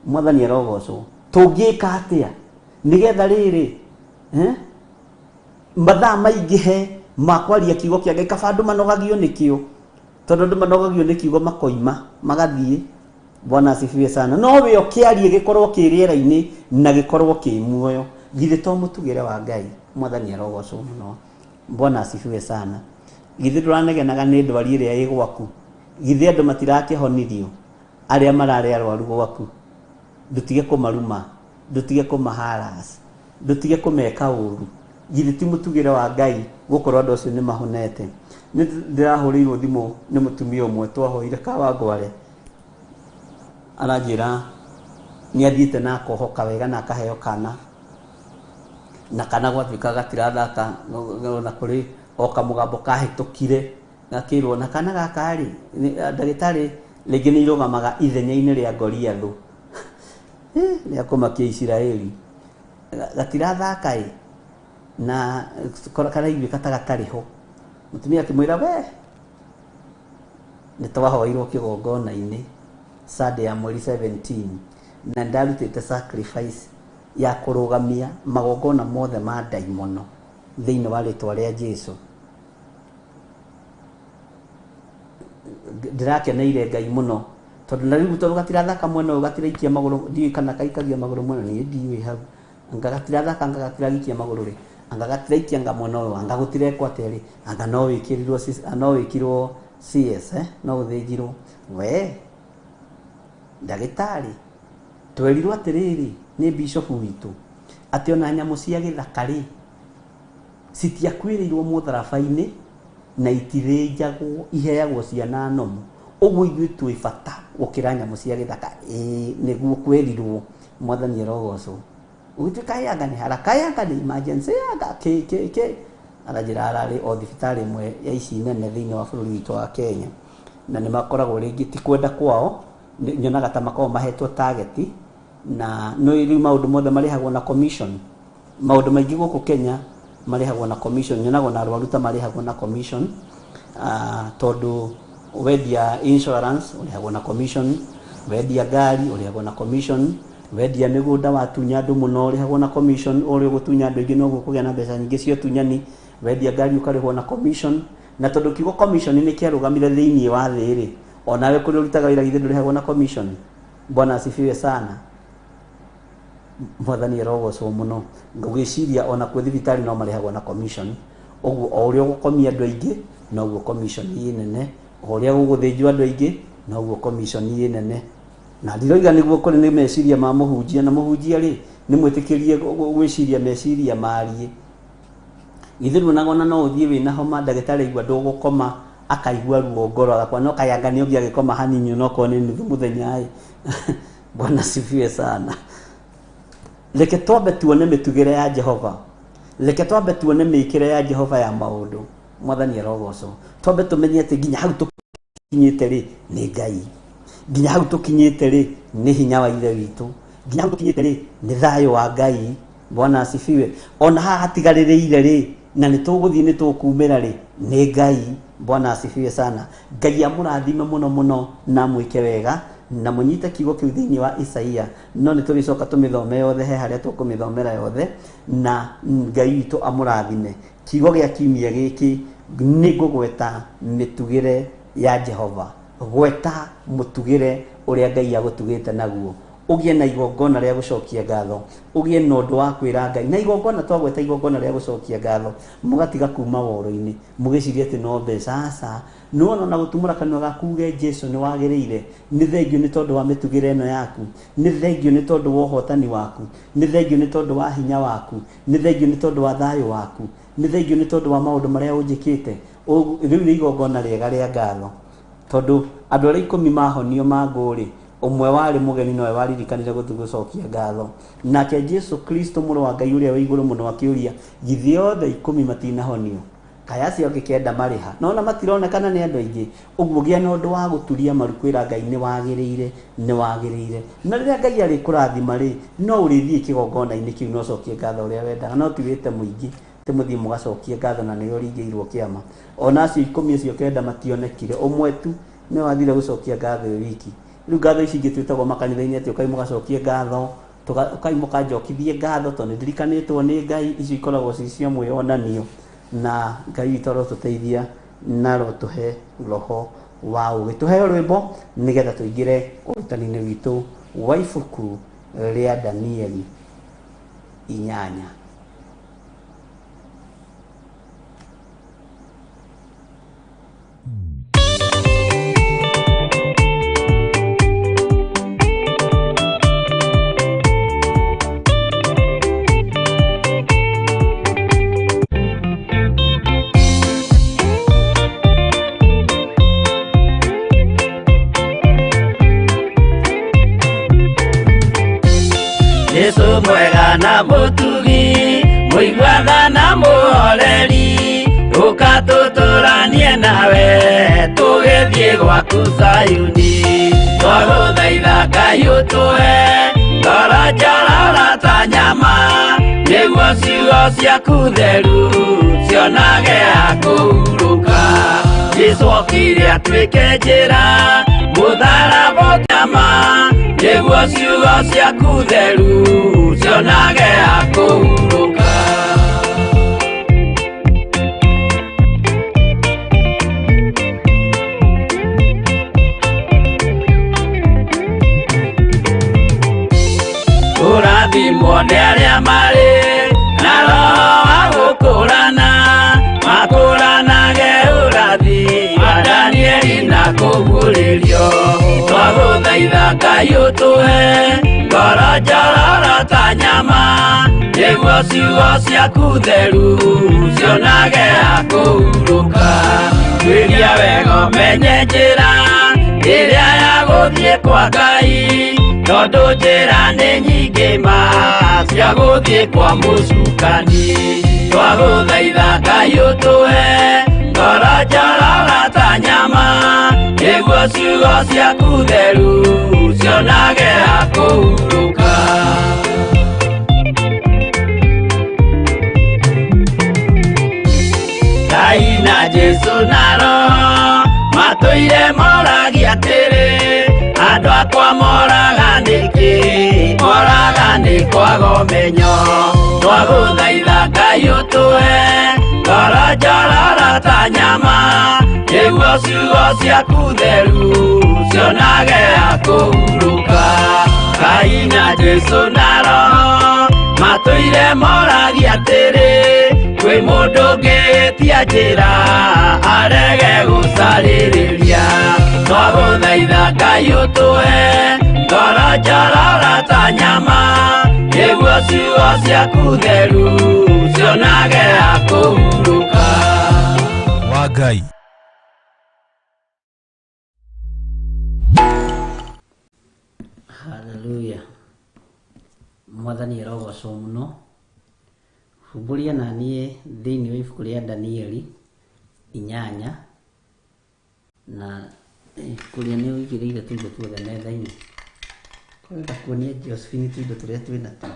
mwathani arogocwo tungika atia nigetha riri mathaa maingihe makwaria kiugo kia Ngai kaba andu manogagio nikio tondu andu manogagio ni kiugo makoima magathie Bwana asifiwe sana no we okiarie gikorwo kiriera-ini na gikorwo ki muoyo githe to mutugire wa Ngai mwathani arogocwo muno Bwana asifiwe sana githe nduranegenaga ni ndwari iria i gwaku githe andu matirakihonirio aria marare arwaru gwaku ndutige kumaruma ndutige kumaharas ndutige kumeka uru githe ti mutugire wa Ngai gukorwo andu acio ni mahonete ndirahurirwo thimu ni mutumia umwe twahoire Kawangware aranjira ni athiite na kohoka wega na akaheo kana na kana gwathika gatirathaka na kuri oka mugambo kahitukire gakirwo na kana gakari ndagitari rĩngĩ nĩ irũgamaga ithenya-inĩ rĩa Goliathu rĩa kũmakia Isiraeli gatirathaka na kana iguĩka ta gatarĩ ho mutumia akĩmwĩra we nĩ twahoirwo kĩgongona-inĩ Sunday ya mweri 17 na ndarutĩte sacrifice ya kũrũgamia magongona mothe ma ndaimono thĩinĩ wa rĩtwa rĩa Jesũ ndirakeneire Ngai muno tondu na riu tondu gatirathaka mwena gatiraikia maguru ndiĩ kana kaikagia maguru mwena ni ndiĩ hau anga gatirathaka anga gatiragikia maguru ri anga gatiraikia anga mwena uyu anga gutirekwa teri anga no wikirirwo no wikirwo CS no uthĩnjirwo we ndagĩtarĩ twerirwo atiriri ni bishop witu ati ona nyamu cia gĩthaka ri citiakwĩrĩirwo mũtharaba-inĩ na itithĩnjagwo iheagwo ciana nomu Ũguo ithuĩ twĩ bata gũkĩra nyamũ cia gĩthaka nĩguo kwĩrirwo Mwathani arogocwo. Ũgĩtuĩka Yanga nĩ haraka, Yanga nĩ emergency, Yanga arajĩra ararĩ o thibitarĩ ĩmwe ya ici nene thĩinĩ wa bũrũri witũ wa Kenya, na nĩ makoragwo rĩngĩ ti kwenda kwao, nyonaga ta makoragwo mahetwo target, na no rĩu maũndũ mothe marĩhagwo na commission. Maũndũ maingĩ gũkũ Kenya marĩhagwo na commission, nyonaga na arwaru ta marĩhagwo na commission, tondũ wendia insurance ũrĩhagwo na commission, wendia ngari ũrĩhagwo na commission, wendia mĩgũnda watunya andũ mũno ũrĩhagwo na commission, ũrĩa gũtunya andũ aingĩ noguo kũgĩa na mbeca nyingĩ cia tunyani, wendia ngari ũkarĩhwo na commission. Na tondũ kiugo commission nĩ kĩarũgamire thĩinĩ wa thĩ rĩ, onawe kũrĩ ũrutaga wĩra githĩ ndũrĩhagwo na commission. Bwana asifiwe sana. Mwathani arogocwo mũno. Ngũgĩciria ona kwĩ thibitarĩ no marĩhagwo na commission. Ũguo o ũrĩa ũgũkomia andũ aingĩ noguo commission yĩ nene, o ũrĩa gũgũthĩnjwo andũ aingĩ noguo commission yĩ nene. Na ndiroiga nĩguo kũrĩ nĩ meciria ma mũhunjia, na mũhunjia rĩ nĩ mwĩtĩkĩrie gwĩciria meciria mariĩ. Githĩ nagona no ũthiĩ wĩna homa, ndagĩtarĩ aigua ndũgũkoma, akaigua ruo ngoro, agakwa no kayanga nĩ ũngĩ agĩkoma hanini onokorwo nĩ nuthu mũthenya ĩ. Bwana asifiwe sana. Reke twambe tuone mĩtugĩre ya Jehova, reke twambe tuone mĩĩkĩre ya Jehova ya maũndũ. Mwathani arogocwo. Twambe tũmenye atĩ nginya hau tũkinyĩte rĩ nĩ Ngai, nginya hau tũkinyĩte rĩ nĩ hinya wa Ithe witũ, nginya hau tũkinyĩte rĩ nĩ thayũ wa Ngai. Bwana asifiwe. Ona haha hatigarĩrĩire rĩ na nĩ tũgũthiĩ nĩ tũkumĩra rĩ nĩ Ngai. Bwana asifiwe sana. Ngai amũrathime mũno mũno na mwĩke wega na mũnyite kiugo kĩu thĩinĩ wa Isaia, no nĩ tũgĩcoka tũmĩthome yothe, he harĩa tũkũmĩthomera yothe, na Ngai witũ amũrathime. Kiugo gĩa kiumia gĩkĩ nĩ ngũgweta mĩtugĩre ya Jehova, gweta mũtugĩre ũrĩa Ngai agũtugĩte naguo. Ũgĩe na igongona rĩa gũcokia ngatho, ũgĩe na ũndũ wa kwĩra Ngai, na igongona twagweta igongona rĩa gũcokia ngatho, mũgatiga kuma woro-inĩ mũgĩciria atĩ no mbeca. Aca no na gũtumũra kanua gaku uge Jesũ nĩ wagĩrĩire. Nĩ thengio nĩ tondũ wa mĩtugĩre ĩno yaku, nĩ thengio nĩ tondũ wa ũhotani waku, nĩ thengio nĩ tondũ wa hinya waku, nĩ thengio nĩ tondũ wa thayũ waku, nĩ thengio nĩ tondũ wa maũndũ marĩa ũnjĩkĩte. Rĩu nĩ igongona rĩega rĩa ngatho, tondũ andũ arĩa 10 mahonio mangũrĩ, ũmwe warĩ mũgeni nowe waririkanire gũcokia ngatho. Nake Jesũ Kristo mũrũ wa Ngai ũrĩa wĩ igũrũ mũno akĩũria, githĩ othe 10 matinahonio? Kaya acio angĩ 9 marĩha, no na matironekana nĩ andũ aingĩ. Ũguo gĩa na ũndũ wa gũturia maru kwĩra Ngai nĩ wagĩrĩire, nĩ wagĩrĩire. Na rĩrĩa Ngai arĩ kũrathima rĩ, no ũrĩthiĩ kĩgongona-inĩ kĩu no ũcokie ngatho ũrĩa wendaga, no tiwĩte mũingĩ tĩ mũthiĩ mũgacokie ngatho na nĩyo ringĩirwo kĩama. Ona acio 10 acio 9 mationekire, ũmwe tu nĩ wathire gũcokia ngatho wiki. Rĩu ngatho ici ingĩ twĩtagwo makanitha-inĩ atĩ ũkai mũgacokie ngatho, ũkai mũkanjokithie ngatho tondũ ndirikanĩtwo nĩ Ngai. Icio ikoragwo ci cia mwĩonanio, na Ngai witũ arotũteithia na arotũhe roho wa ũgĩ. Tũheo rwĩmbo nĩgetha tũingĩre ũrutani-inĩ witũ wa ibuku rĩa Danieli 8. Yesu mwega na mũtugi, mũigua na mũhoreri, ũkatũtũranie nawe tũgĩthiĩ gwaku Zayuni. Twagũthaitha Ngai ũtũhe ngoro njororo ta nyama, nĩguo ciugo ciaku theru cionage ha kũhurũka. Jesũ okire atuĩke njĩra, mũtharaba kĩama, nĩguo ciugo ciaku theru cionage ha kũhurũka. Ũrathimwo nĩ arĩa marĩ na roho wa gũkũrana, makũranage ũrathi wa Danieli na kũguũrĩrio. Twagũthaitha Ngai ũtũhe ngoro njororo ta nyama, nĩguo ciugo ciaku theru cionage ha kũhurũka. Twĩria wega ũmenye njĩra, ĩrĩa ya gũthiĩ kwa Ngai, tondũ njĩra nĩ nyingĩ ma cia gũthiĩ kwa mũcukani. Twagũthaitha Ngai ũtũhe ngoro njororo ta nyama, nĩguo ciugo ciaku theru cionage ha kũhurũka. Ngai na Jesu na Roho matũire moragia atĩrĩ, andũ akwa moraga nĩkĩ, moraga nĩ kwaga ũmenyo. Twagũthaitha Ngai ũtũhe ngoro njororo ta nyama, nĩguo ciugo ciaku theru cionage ha kũhurũka. Ngai na Jesu na Roho matũire moragia atĩrĩ, kwĩ mũndũ ũngĩtia njĩra arege gũcarĩrĩria. Twagũthaitha Ngai ũtũhe ngoro njororo ta nyama, nĩguo ciugo ciaku theru cionage ha kũhurũka. wa Ngai. Haleluya. Mwathani arogocwo mũno. Humburia na niĩ thĩinĩ wa ibuku rĩa Danieli 8 na ibuku rĩa nĩ ũigĩrĩire tũindo tuothe metha-inĩ. Kwenda kuonia Josephine tũindo tũrĩa twĩna tu.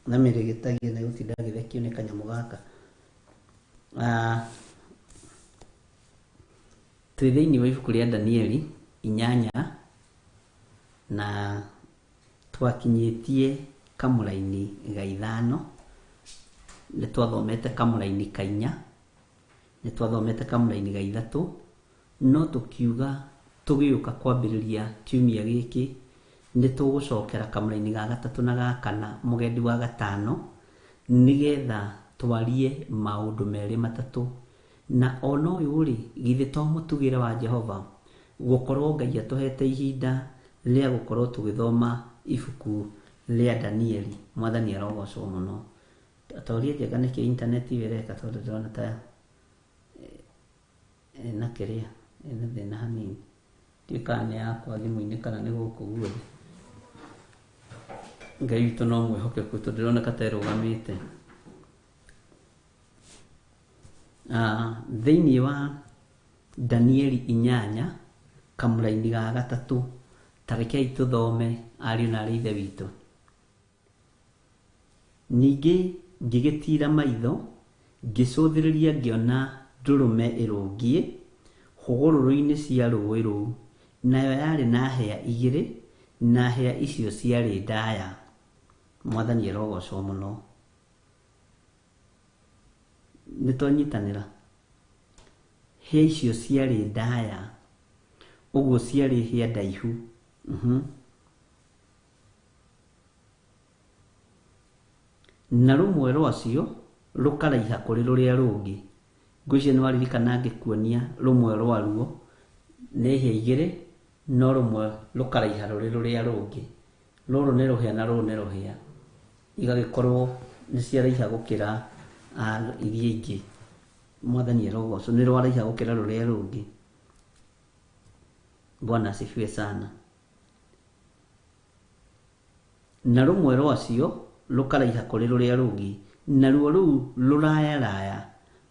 Na mĩrĩgĩtagia na gũtinda gĩthekio nĩ kanyamũ gaka. Twĩ thĩinĩ wa ibuku rĩa Danieli 8 na twakinyĩtie kamũraini ga 5. Nĩ twathomete kamũraini ka 4, nĩ twathomete kamũraini ga 3, no tũkiuga tũgĩũka kwambĩrĩria kiumia gĩkĩ nĩ tũgũcokera kamũraini ga 3 na ga 4 mũgendi wa 5, nĩgetha twarie maũndũ merĩ matatũ. Na ona ũyũ rĩ, githĩ to mũtugĩre wa Jehova gũkorwo Ngai atũhete ihinda rĩa gũkorwo tũgĩthoma ibuku rĩa Danieli. Mwathani arogocwo mũno. Atauria njega nĩkĩ intaneti ĩreka, tondũ ndĩrona ta na kĩrĩa ĩna thĩna hanini. Ndiũĩ kana nĩ yakwa thimũ-inĩ kana nĩ gũkũ guothe. Ngai witũ no mwĩhokeku, tondũ ndĩroneka ta ĩrũgamĩte. Thĩinĩ wa Danieli 8 kamũraini ga 3, tarekei tũthome ariũ na arĩ ithe witũ. Ningĩ ngĩgĩtira maitho ngĩcũthĩrĩria ngĩona ndũrũme ĩrũngiĩ hũgũrũrũ-inĩ cia rũĩ rũu, nayo yarĩ na hĩa 2, na hĩa icio ciarĩ ndaya. Mwathani arogocwo mũno. Nĩ twanyitanĩra. Hĩa icio ciarĩ ndaya, ũguo ciarĩ hĩa ndaihu. Na rũmwe rwacio rũkaraiha kũrĩ rũrĩa rũngĩ. Ngwĩciria nĩ waririkana ngĩkuonia rũmwe rwaruo nĩ hĩa 2, no rũmwe rũkaraiha rũrĩ rũrĩa rũngĩ. Rũrũ nĩ rũhĩa na rũrũ nĩ rũhĩa, igagĩkorwo nĩ ciaraiha gũkĩra iria ingĩ. Mwathani arogocwo, nĩ rwaraiha gũkĩra rũrĩa rũngĩ. Bwana asifiwe sana. Na rũmwe rwacio rũkaraiha kũrĩ rũrĩa rũngĩ, naruo rũu rũrayaraya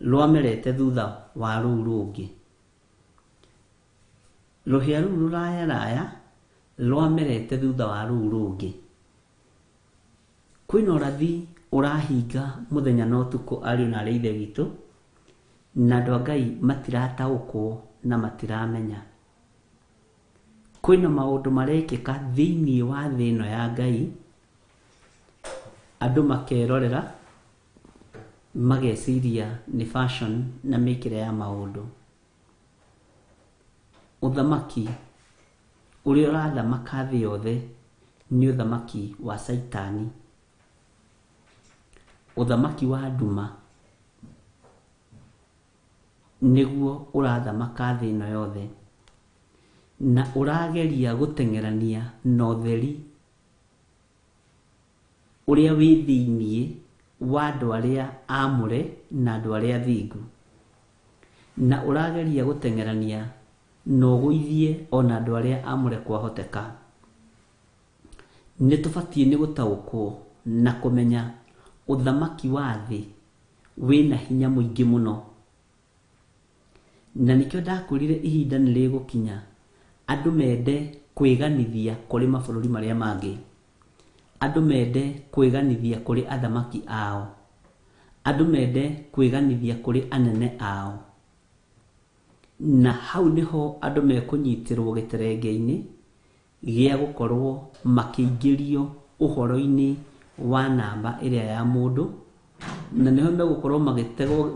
rwamerete thutha wa rũu rũngĩ. Rũhĩa rũu rũrayaraya rwamerete thutha wa rũu rũngĩ. Kwĩna ũrathi ũrahinga mũthenya na ũtukũ, ariũ na arĩ ithe witũ, na andũ a Ngai matirataũkwo na matiramenya. Kwĩna maũndũ marekĩka thĩinĩ wa thĩ ĩno ya Ngai, andũ makerorera mageciria nĩ fashion na mĩkĩre ya maũndũ. Ũthamaki ũrĩa ũrathamaka thĩ yothe nĩ ũthamaki wa Saitani, ũthamaki wa nduma nĩguo ũrathamaka thĩ ĩno yothe, na ũrageria gũteng'erania na ũtheri ũrĩa wĩ thĩinĩ wa andũ arĩa amũre na andũ arĩa athingu, na ũrageria gũteng'erania no gũithie ona andũ arĩa amũre kwahoteka. Nĩtũbatie nĩ gũtaũkwo na kũmenya ũthamaki wa thĩ wĩna hinya mũingĩ mũno. Na nĩkĩo ndakwĩrire ihinda nĩ rĩgũkinya andũ mende kwĩganithia kũrĩ mabũrũri marĩa mangĩ, andũ mende kwĩganithia kũrĩ athamaki ao, andũ mende kwĩganithia kũrĩ anene ao. Na hau nĩho andũ mekũnyitĩrwo gĩterenge-inĩ gĩa gũkorwo makĩingĩrio ũhoro-inĩ wa namba ĩrĩa ya mũndũ, na nĩho megũkorwo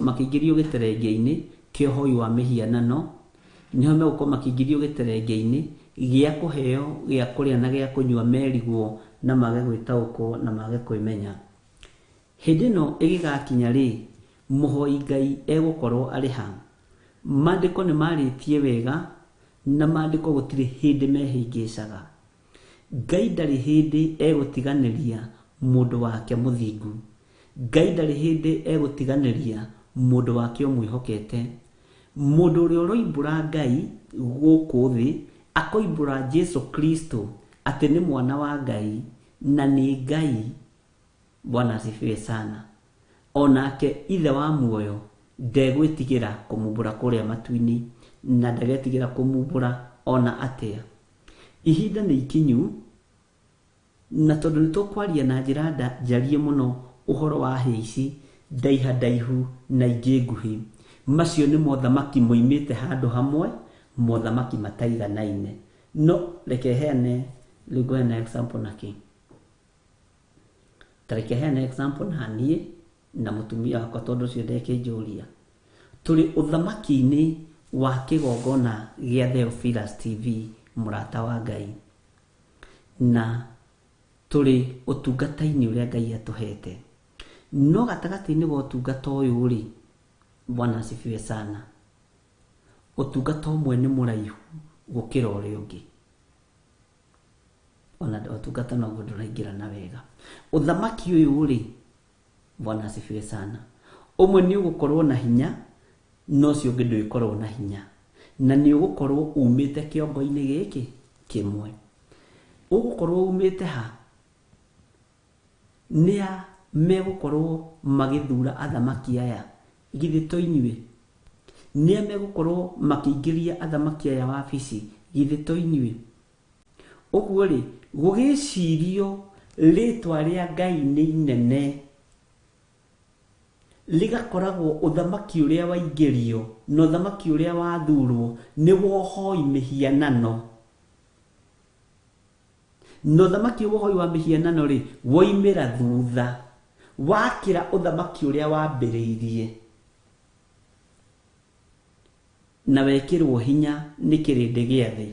makĩingĩrio gĩterenge-inĩ kĩa ũhoi wa mĩhianano, nĩho megũkorwo makĩingĩrio gĩterenge-inĩ gĩa kũheo gĩa kũrĩa na gĩa kũnyua merigwo na mage gwĩtaũkwo na mage kwĩmenya. Hĩndĩ ĩno ĩgĩgakinya rĩ, mũhoi Ngai egũkorwo arĩ ha? Maandĩko nĩ marĩtie wega na maandĩko gũtirĩ hĩndĩ mehĩngĩcaga. Ngai ndarĩ hĩndĩ egũtiganĩria mũndũ wake mũthingu. Ngai ndarĩ hĩndĩ egũtiganĩria mũndũ wake ũmwĩhokete. Mũndũ ũrĩa ũroimbũra Ngai gũkũ thĩ, akoimbũra Jesu Kristo atĩ nĩ mwana wa Ngai na nĩ Ngai. Bwana asifiwe sana. Onake ithe wa muoyo ndegwĩtigĩra kũmumbũra kũrĩa matu-inĩ na ndagetigĩra kũmumbũra ona atĩa. Ihinda nĩ ikinyu, na tondũ nĩ tũkwaria na njĩra njarie mũno ũhoro wa hĩ ici ndaiha ndaihu na ingĩ nguhĩ. Macio nĩ mothamaki moimĩte handũ hamwe, mothamaki mataiganaine. No reke heane rĩu ngũheana example naki. Ta reke heane example na niĩ na mũtumia wakwa tondũ ũcio ndekĩnjũria. Tũrĩ ũthamaki-inĩ wa kĩgongona gĩa Theophilus TV, mũrata wa Ngai, na tũrĩ ũtungata-inĩ ũrĩa Ngai atũhete. No gatagatĩ-inĩ wa ũtungata ũyũ rĩ, Bwana asifiwe sana, ũtungata ũmwe nĩ mũraihu gũkĩra ũrĩa ũngĩ. Ona ũtungata noguo ndũraingĩrana wega. Ũthamaki ũyũ rĩ, Bwana asifiwe sana, ũmwe nĩ ũgũkorwo na hinya no ũcio ũngĩ ndũgĩkorwo na hinya, na nĩ ũgũkorwo umĩte kĩongo-inĩ gĩkĩ kĩmwe. Ũgũkorwo umĩte ha? Nĩa megũkorwo magĩthura athamaki aya? Githĩ to inyuĩ? Nĩa megũkorwo makĩingĩria athamaki aya wabici? Githĩ to inyuĩ? Ũguo rĩ, gũgĩcirio rĩtwa rĩa Ngai nĩ inene, ligakoragwo ũthamaki ũrĩa waingĩrio na ũthamaki ũrĩa wathurwo nĩ wohoi mĩhianano. Na ũthamaki wohoi wa mĩhianano rĩ, woimĩra thutha wakĩra ũthamaki ũrĩa wambĩrĩirie na wekĩrwo hinya nĩ kĩrĩndĩ gĩa thĩ.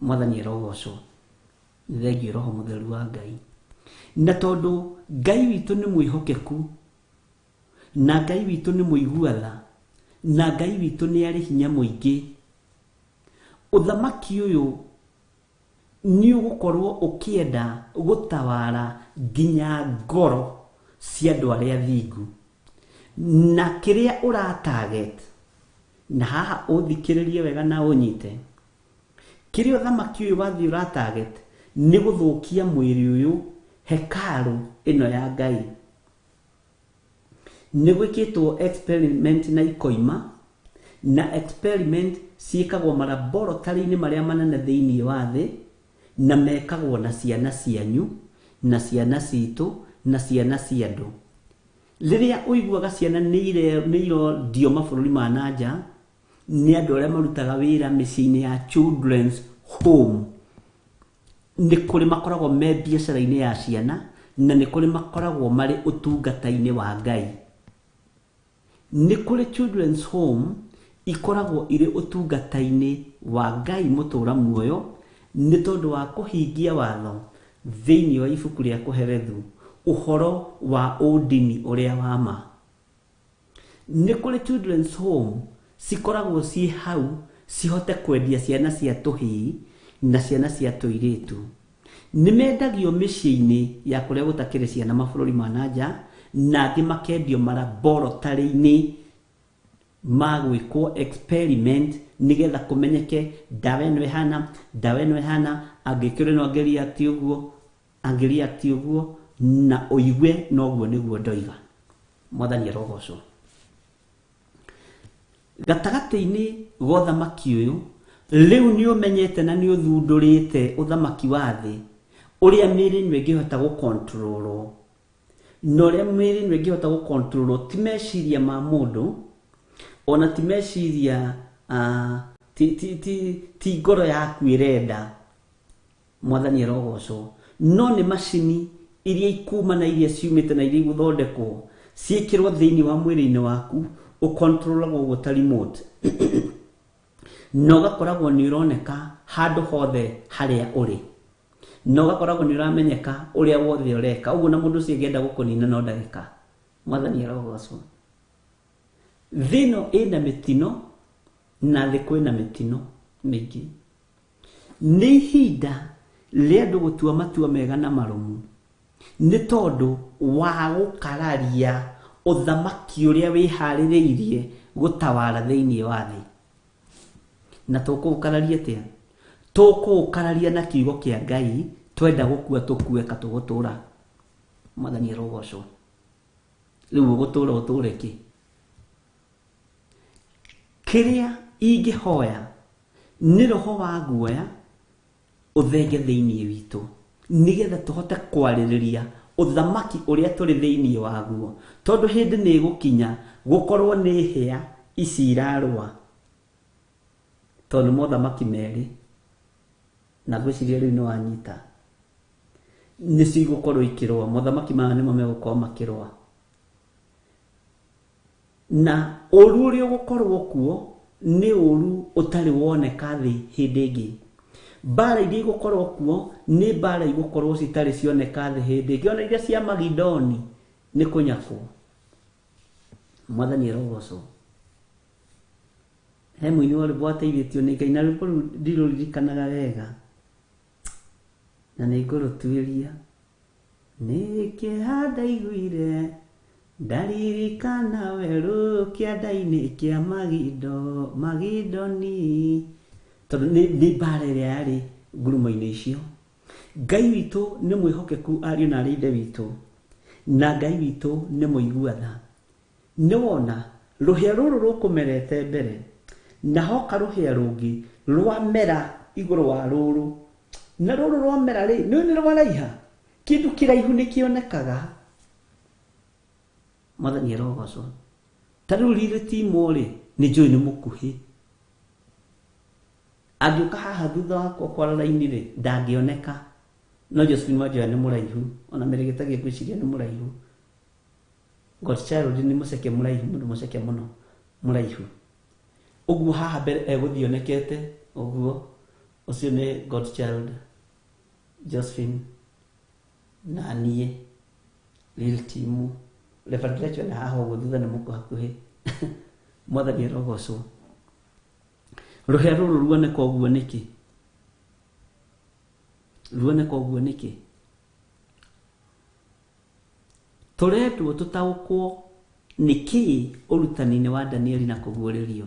Mwathani arogocwo. Thengiũ Roho Mũtheru wa Ngai. Na tondũ Ngai witũ nĩ mwĩhokeku, na Ngai witũ nĩ mũiguatha, na Ngai witũ nĩ arĩ hinya mũingĩ, ũthamaki ũyũ nĩ ũgũkorwo ũkĩenda gũtawara nginya ngoro cia andũ arĩa thingu. Na kĩrĩa ũratarget, na haha ũthikĩrĩrie wega na ũnyite, kĩrĩa ũthamaki ũyũ wathiĩ ũratarget nĩ gũthũkia mwĩrĩ ũyũ, hekalu ĩno ya Ngai. Nĩ gwĩkĩtwo experiment na ikoima, na experiment ciĩkagwo malaboratory-inĩ marĩa manene thĩinĩ wa thĩ, na mekagwo na ciana cianyu na ciana citũ na ciana cia andũ. Rĩrĩa ũiguaga ciana nĩ irondio mabũrũri ma nanja nĩ andũ arĩa marutaga wĩra mĩciĩ-inĩ ya children's home, nĩ kũrĩ makoragwo me biacara-inĩ ya ciana, na nĩ kũrĩ makoragwo marĩ ũtungata-inĩ wa Ngai. Nĩ kũrĩ children's home ikoragwo irĩ ũtungata-inĩ wa Ngai mũtũra muoyo, nĩ tondũ wa kũhingia watho thĩinĩ wa ibuku rĩa kũherethu ũhoro wa ũndini ũrĩa wa ma. Nĩ kũrĩ children's home cikoragwo ciĩ hau cihote kwendia ciana cia tũhĩĩ na ciana cia tũirĩtu. Nĩ mendagio mĩciĩ-inĩ ya kũrĩa gũtakĩrĩ ciana mabũrũri ma nanja, na angĩ makendio malaboratory-inĩ magwikwo experiment nigetha kumenyeke dawa ino ihana angikire no angeria ati uguo na oigwe no guo niguo ndoiga. Mwathani arogocwo. Gatagati-ini gothamaki uyu riu ni umenyete na ni uthundurite uthamaki wa thi uria miri ni ngihota gukontrolo no ria miri ni ngihota gukontrolo ti meciria ma mundu ona ti meciria ti ngoro yaku irenda. Mwathani arogocwo. No ni macini iria ikuma na iria ciumite na iria guthondekwo ciikirwo thiini wa mwiri-ini waku ukontrolagwo guta remote no gakoragwo ni uroneka handu hothe haria uri no gakoragwo ni uramenyeka uria wothe ureka uguo na mundu ucio ngenda gukunina no ndagika. Mwathani arogocwo. Thino ina mitino na thi kwina mitino mingi ni ihinda ria andu gutua matua mega na marumu ni tondu wa gukararia uthamaki uria wihaririirie gutawara thiini wa thi. Na tukukararia atia? Tukukararia na kiugo kia Ngai twenda gukua tukue katugutura. Mwathani arogocwo. Riu gutura utureki kiria ingihoya ni roho wa guoya uthenge thiini witu nigetha tuhote kwaririria uthamaki uria turi thiini waguo tondu hindi ni gukinya gukorwo ni hia ici irarwa tondu mothamaki meri na gwiciria riu ni wanyita ni cigukorwo ikirwa mothamaki maya nimo megukorwo makirwa na uru uria gukorwo kuo ni uru utari woneka thi hindi ingi. Bara iria gukorwo kuo ni bara igukorwo citari cioneka thi hindi ingi ona iria cia Magidoni ni kunyakwo. Mwathani arogocwo. He muini wari bwateithitio ni Ngai na riu ndiruririkanaga wega na ni ngurutuiria ni kihanda iguire ndaririkana weru kianda-ini kia Magidoni tondu ni bara iria yari ngurumo-ini icio. Ngai witu ni mwihokeku ariu na arinde witu na Ngai witu ni muiguatha. Ni wona ruhia ruru rukumerete mbere na hoka ruhia rungi rwamera iguru wa ruru na ruru rwamera ri ni rwaraiha kindu kiraihu ni kionekaga. Mwathani arogocwo. Tariu riri timo ri ni njui ni mukuhi agiuka haha thutha wakwa kwara raini ri ndangioneka no Josephine Wanjoya ni muraihu ona merigita gikuiciria ni muraihu. Godchild ni muceke muraihu mundu muceke muno muraihu uguo haha mbere eguthionekete uguo ucio ni Godchild Josephine na nie Lil Timu Reverend na haha uguo thutha ni muku hakuhi. Mwathani arogocwo. Ruhia ruru ruoneka uguo niki? Ruoneka uguo niki? Turetwo tutaukwo niki urutani-ini wa Danieli na kuguuririo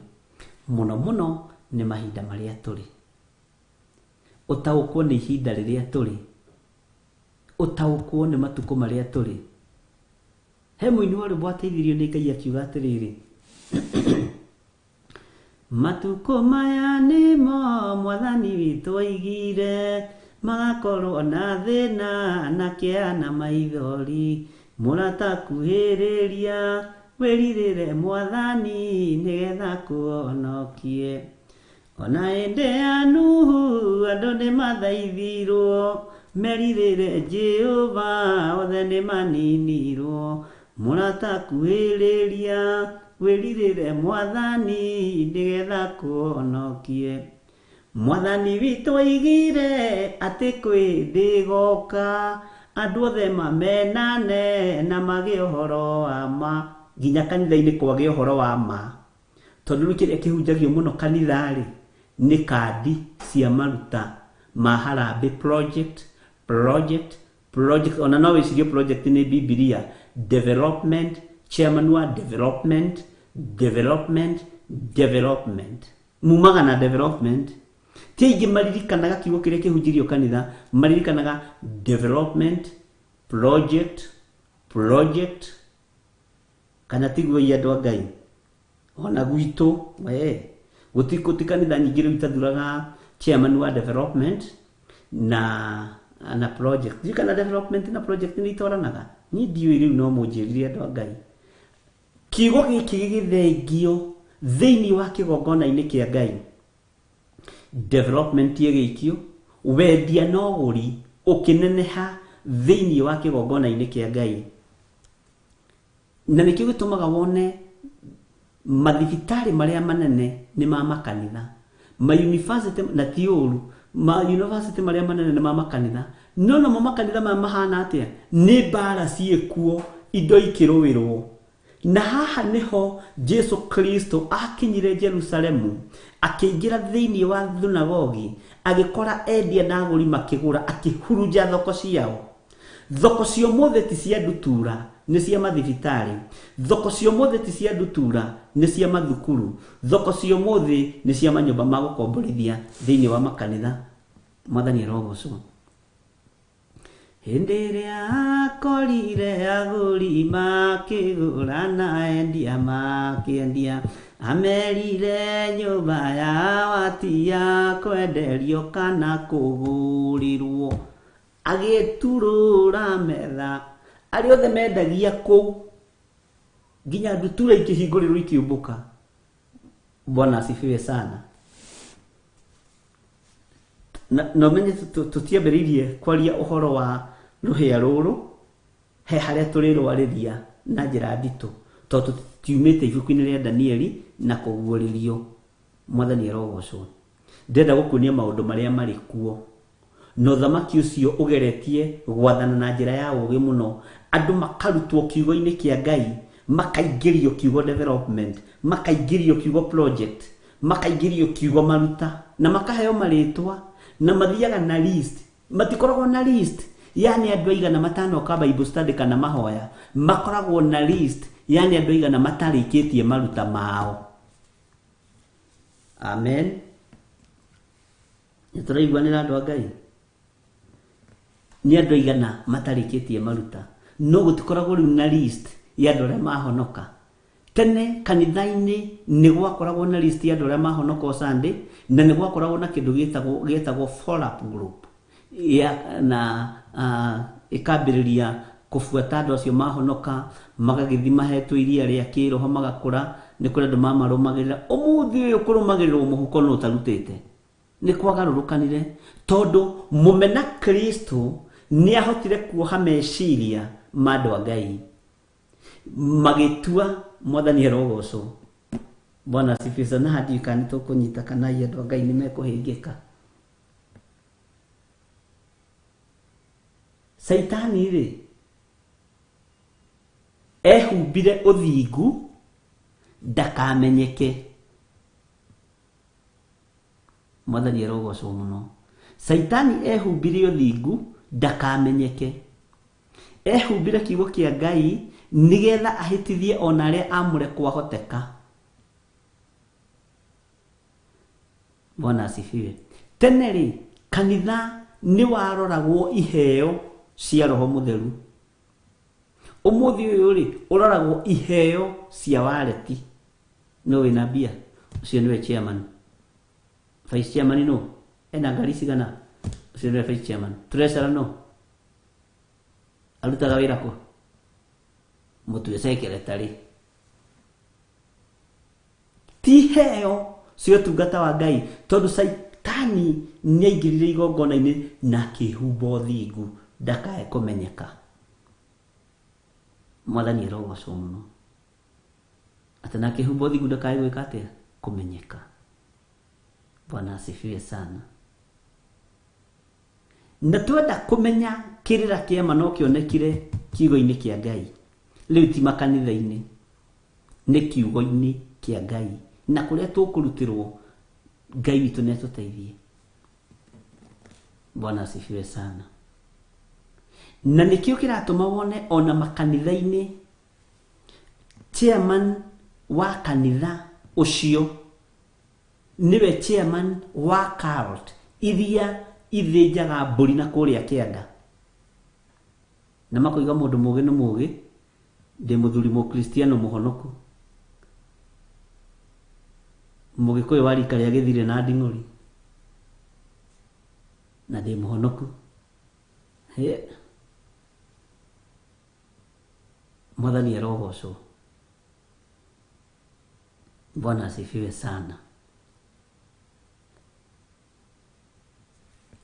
muno muno ni mahinda maria turi. Utaukwo ni ihinda riria turi. Utaukwo ni matuko maria turi. He muini wari bwateithirio ni Ngai akiuga atiriri matuko maya nimo Mwathani witu oigire magakorwo na thina na kia na maithori muratakuhiriria wiririre Mwathani nigetha kuonokie. Ona ende ya Nuhu andu ni mathaithirwo meririre Jehova othe ni maninirwo muratakuhiriria wiririre Mwathani nigetha kuonokie. Mwathani witu oigire ati kwindi goka andu othe mamenane na magie uhoro wa ma. Nginya kanitha-ini kwage uhoro wa ma tondu riu kiria kihunjagio muno kanitha-ri ni kandi cia maruta ma Harambee project ona no wicirie project ni Biblia development chairman wa development development mumaga na development tiingi maririkanaga kiugo kiria kihunjirio kanitha maririkanaga development project kana tiguo ya andu Ngai ona gwitu gutikoti kanitha nyingi riu itathuraga chairman wa development na project jikana development na project ni itoranaga ni ndiu riu no munjirire andu Ngai kiugo giki githengio thiini wa kigongona-ini kia Ngai development yegikio wendia no guri ukineneha thiini wa kigongona-ini kia Ngai na nikio gitumaga wone mathibitari maria manene ni ma makanitha ma university na tiuru ma university maria manene ni ma makanitha no makanitha mahana atia ni bara ciekuo indo ikirowirwo na haha niho Jesu Kristo akinyire Jerusalemu akiingira thiini wa thunagogi agikora endia na aguri makigura akihuruja thoko ciao thoko cio mothe ti cia ndutura ni cia mathibitari thoko cio mothe ti cia ndutura ni cia mathukuru thoko cio mothe ni cia manyumba ma gukomborithia thiini wa makanitha mwathani arogocwo Hindiria akorire aguri makigura na endia makiendia amerire nyumba ya watia kwenderio kana kugurirwo agiturura metha ari othe mendagia kou ginya ndutura ikihingurirwo ikiumbuka Bwana asifiwe sana no menye tutiambiririe kwaria uhoro wa ruhia ruru he haria turirwariria na njira nditu to tiumite ibuku-ini ria Danieli na kuguririo mwathani arogocwo ndenda gukunia maundu maria mari kuo no thamaki ucio ugeretie gwathana na njira ya ugi muno andu makarutwo kiugo-ini kia Ngai makaingirio kiugo development makaingirio kiugo project makaingirio kiugo maruta na makaheo maritwa na mathiaga na list matikoragwo na list yani andu aigana matanoka Bible study kana mahoya makoragwo na list yani andu aigana matarikitie maruta mao amen nituraiguanira andu a Ngai ni andu aigana matarikitie maruta no gutikoragwo riu na list ya andu aria mahonoka tene kanitha-ini ni gwakoragwo na list ya andu aria mahonoka Sunday na ni gwakoragwo na kindu gitagwo follow up group ya na ikambiriria kufuata andu acio mahonoka magagithima hetwo iria ria kiroho magakura ni kuri andu mamarumagirira umuthi uyu kurumagirirwo muhuko no utarutite ni kwagarurukanire tondu mumena Kristo ni ahotire kuoha meciria ma andu a Ngai magitua mwathani arogocwo Bwana asifiwe na hadi kani tukunyita kana andu a Ngai ni mekuhingika Saitani ri ehumbire uthingu ndakamenyeke mwathani arogocwo muno Saitani ehumbire uthingu ndakamenyeke ehumbire kiugo kia Ngai nigetha ahitithie ona aria amure kwahoteka Bwana asifiwe tene ri kanitha ni waroragwo iheo cia roho mutheru umuthi uyu ri uroragwo iheo cia wareti no wina bia ucio niwe chairman vice chairman no ena ngari cigana ucio niwe vice chairman treasurer no arutaga wira ku mutu secretary ti heo cio tungata wa Ngai tondu Saitani ni aingirire igongona-ini na kihumbo thingu ndakae kumenyeka mwathani arogocwo muno atana kihumbo thingu ndakae gwika atia kumenyeka Bwana asifiwe sana na twenda kumenya kirira kiema no kionekire kiugo-ini kia Ngai riu ti makanitha-ini ni kiugo-ini kia Ngai na kuria tukurutirwo Ngai witu ni atuteithie Bwana asifiwe sana na nikio kiratuma wone ona makanitha-ini chairman wa kanitha ucio niwe chairman wa cult iria ithinjaga mburi na kuria kianda. Na makoiga mundu mugi ni mugi, ndi muthuri mu Kristiano muhonoku. Mugikuyu wari kali agithire na nding'ori. Na ndi muhonoku. He. Mwathani arogocwo. Bwana asifiwe sana.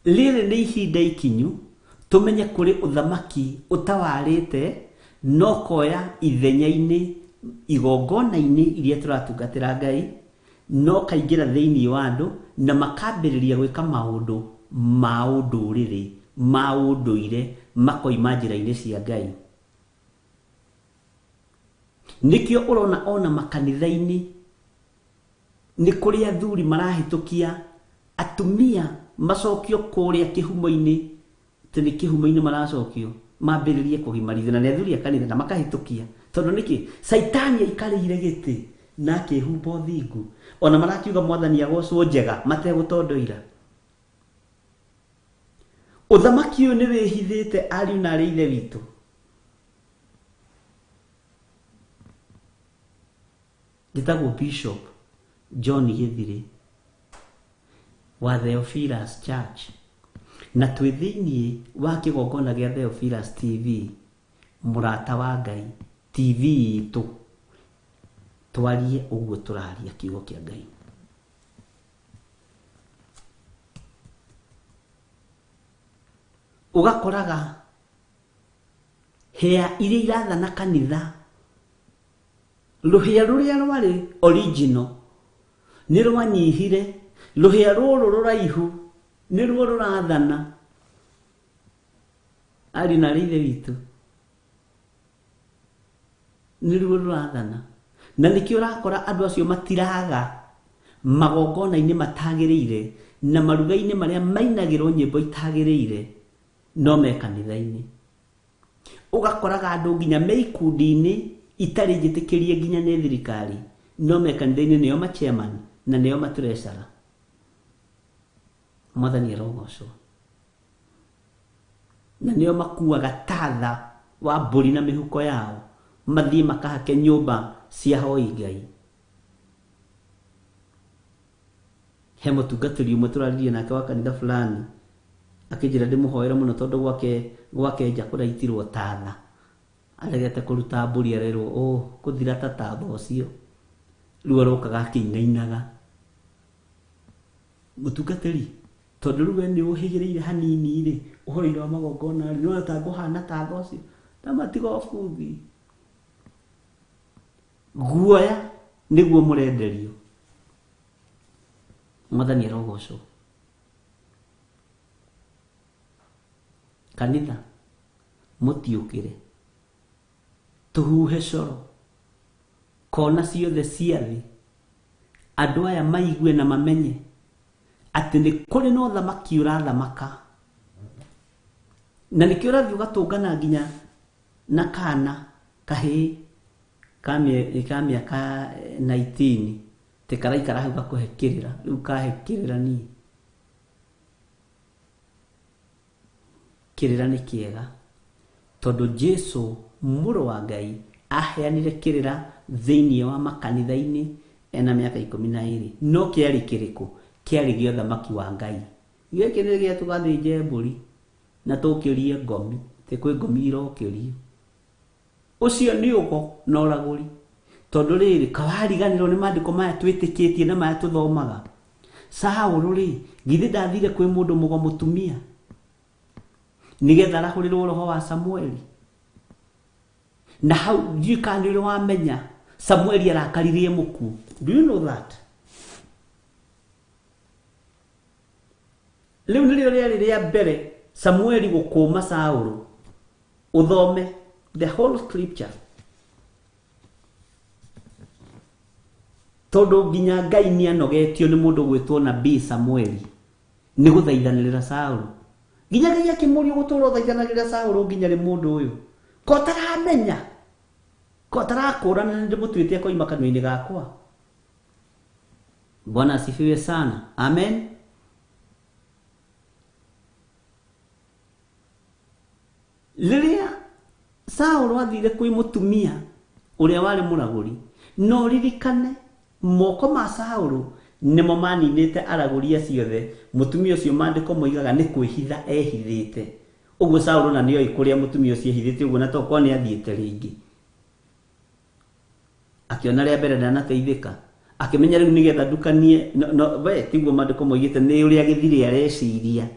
Rĩrĩ nĩ ihinda ikinyu tumenye kuri uthamaki utawarite no koya ithenya-inĩ igongona-inĩ iria turatungatĩra Ngai no kaingĩra thĩinĩ wa andũ na makambĩrĩria gwĩka maũndũ ma ũndũrĩrĩ ma ũndũire makoima njĩra-inĩ cia Ngai. Nikio ũrona ona makanitha-inĩ nĩ kũrĩ athuri marahĩtũkia atumia macokio kũrĩa kĩhumo-inĩ tene kĩhumo-inĩ maracokio mambĩrĩrie kũgimarithia na athuri a kanitha na makahĩtũkia tondũ nĩkĩ Saitani aikarĩire gĩtĩ na akĩhumba ũthingu ona marakiuga Mwathani agocwo njega mategũtondoira. Ũthamaki ũyũ nĩ wĩhithĩte ariũ na arĩ ithe witũ. Gĩtagwo Bishop John Gĩthirĩ wa Theophilus Church na twĩ thĩinĩ wa kĩgongona gĩa Theophilus TV mũrata wa Ngai TV itũ twarie ũguo tũraria kiugo kĩa Ngai. Ugakoraga hĩa iria irathana kanitha ruhĩa rũrĩa rwarĩ original nĩ rwanyihire, ruhĩa rũrũ rũraihu nĩ ruo rũrathana. Ari na ithe witũ nĩ ruo rũrathana na nĩkĩo ũrakora andũ acio matiraga magongona-inĩ matagĩrĩire na maruga-inĩ marĩa mainagĩrwo nyĩmbo itagĩrĩire no me kanitha-inĩ. Ugakoraga andũ nginya me ikundi-inĩ itarĩ njĩtĩkĩrie nginya nĩ thirikari no me kanitha-inĩ nĩo ma chairman na nĩo ma treasurer. Mwathani arogocwo. Na nĩo makuaga tatha wa mbũri na mĩhuko yao mathiĩ makahake nyũmba cia hoi Ngai. He mũtungatĩri ũmwe tũraririe nake wa kanitha fulani akĩnjĩra ndĩmũhoere mũno tondũ gwake nja kũraitirwo tatha aregete kũruta mbũri arerwo kũthira ta tatha ũcio rĩu arokaga akĩinainaga. Mũtungatĩri tondũ rĩu nĩ ũhĩgĩrĩire hanini rĩ ũhoro-inĩ wa magongona rĩ no ta ngũhana tatha ũcio ta matiga ũbuthi. Guoya nĩguo mũrenderio. Mwathani arogocwo. Kanitha mũtiũkĩre tũhuhe coro kona ciothe cia thĩ andũ aya maigue na mamenye atĩ nĩ kũrĩ na ũthamaki ũrathamaka na nĩkĩo ũrathiĩ ũgatũngana nginya na kana kahĩĩ ka mĩaka 19 te karaikara hau gakũhekĩrĩra rĩu kahekĩrĩra niĩ. Kĩrĩra nĩ kĩega tondũ Jesu mũrũ wa Ngai aheanire kĩrĩra thĩinĩ wa makanitha-inĩ ena mĩaka 12 no kĩarĩ kĩrĩkũ? Kĩarĩ gĩa ũthamaki wa Ngai. Gĩkĩ nĩ gĩa tũgathĩnje mbũri na tũkĩrie ngomi te kwĩ ngomi irokĩrio. Ũcio nĩ ũgo na ũragũri tondũ rĩrĩ kawariganĩrwo nĩ maandĩko maya twĩtĩkĩtie na maya tũthomaga. Saũlũ rĩ githĩ ndathire kwĩ mũndũ mũgo mũtumia nigetha arahũrĩrwo roho wa Samueli na hau ndikanĩrwo wamenya Samueli arakaririe mũkuũ. Do you know that? Rĩu nĩrĩo rĩarĩ rĩa mbere Samueli gũkũũma Saũlũ. Uthome the whole scripture tondũ nginya Ngai nĩ anogetio nĩ mũndũ gwĩtwo nabii Samueli nĩ gũthaithanĩrĩra Saũlũ. Nginya Ngai akĩmũria gũtũũra ũthaithanagĩrĩra Saũlũ nginya rĩ mũndũ ũyũ ko taramenya ko tarakũrana ndĩmũtuĩte koima kanua-inĩ gakwa. Bwana asifiwe sana. Amen. Lilia Saũlũ athire kwĩ mũtumia ũrĩa warĩ mũragũri, no ririkane moko ma Saũlũ nĩmo maninĩte aragũri ciothe. Mũtumia ũcio maandĩko moigaga nĩ kwĩhitha ehithĩte. Ũguo Saũlũ na nĩoĩ kũrĩa mũtumia ũcio ehithĩte, ũguo na toko nĩ athiĩte rĩngĩ. Akiona rĩa mbere ndanateithĩka, akimenya rĩu nĩgetha ndukanie we tiguo maandĩko moigĩte nĩ ũrĩa gĩthiri areciria,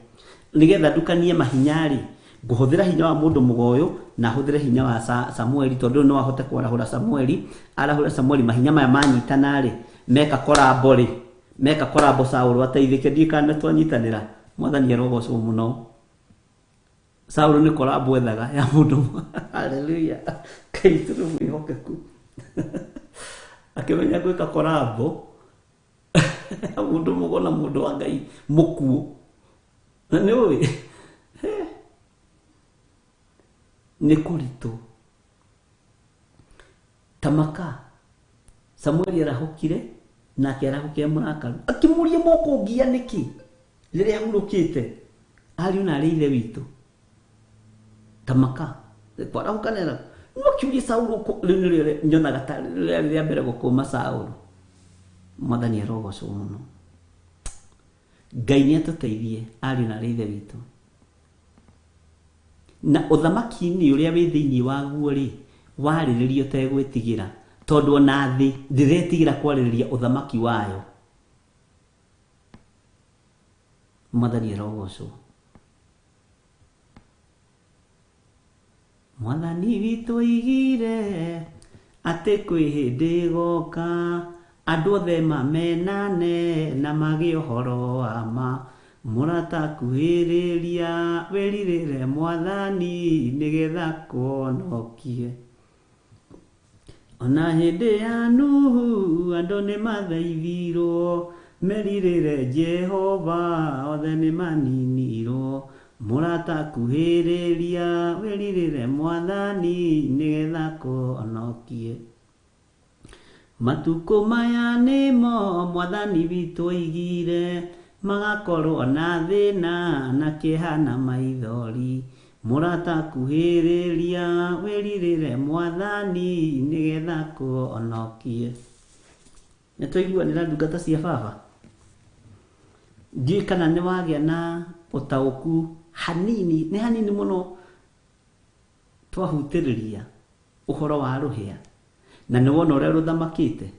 nĩgetha ndukanie mahinyarĩ ngũhũthĩra hinya wa mũndũ mũgoyo na hũthĩre hinya wa Samueli, tondũ no ahote kwarahũra Samueli. Arahũra Samueli, mahinya maya manyitana meka korambo Saũlũ ateithĩke. Ndikana twanyitanĩra, Mwathani arogocwo mũno. Saũlũ nĩ korambo ethaga ya mũndũ. Haleluya. Kaitũ nĩ mwĩhokeku. Akimenya gwĩka korambo mũndũ mũgo na mũndũ wa Ngai mũkuũ. Na nĩ ũĩ nĩ kũritũ. Tamaka Samueli arahũkire nake arahũkĩra mũrakaru, akĩmũria moko ngia nĩkĩ rĩrĩa ahurũkĩte. Ariũ na arĩ ithe witũ Tamaka kwarahũkanĩra mũkiuria Saũlũ rĩu nĩrĩo nyonaga ta rĩrĩa mbere gũkũma Saũlũ. Mwathani arogocwo mũno. Ngai nĩatũteithie ariũ na arĩ ithe witũ. Na ũthamaki-inĩ ũrĩa wĩ thĩinĩ waguo warĩrĩrio ũtegwĩtigĩra, tondũ ona thĩ ndĩretigĩra kwarĩrĩria ũthamaki wayo. Mwathani arogocwo. Mwathani witũ oigire atĩ kwĩ hĩndĩ ĩgoka andũ othe mamenane na magĩe ũhoro wa ma. Mũratakuhĩrĩria wĩrirĩre Mwathani nĩgetha kuonokie. Ona hĩndĩ ya Nuhu andũ nĩ mathaithirwo, merirĩre Jehova othe nĩ maninirwo. Mũratakuhĩrĩria wĩrirĩre Mwathani nĩgetha kuonokie. Matukũ maya nĩmo Mwathani witũ oigire magakorwo na thĩna na kĩeha na maithori. Mũratakuhĩrĩria wĩrirĩre Mwathani nĩgetha kuonokie. Nĩtũiguanĩra ndungata cia Baba. Ndiũĩ kana nĩ wagĩa na ũtaũku hanini, nĩ hanini mũno twahutĩrĩria ũhoro wa rũhĩa, na nĩ wona ũrĩa rũthamakĩte.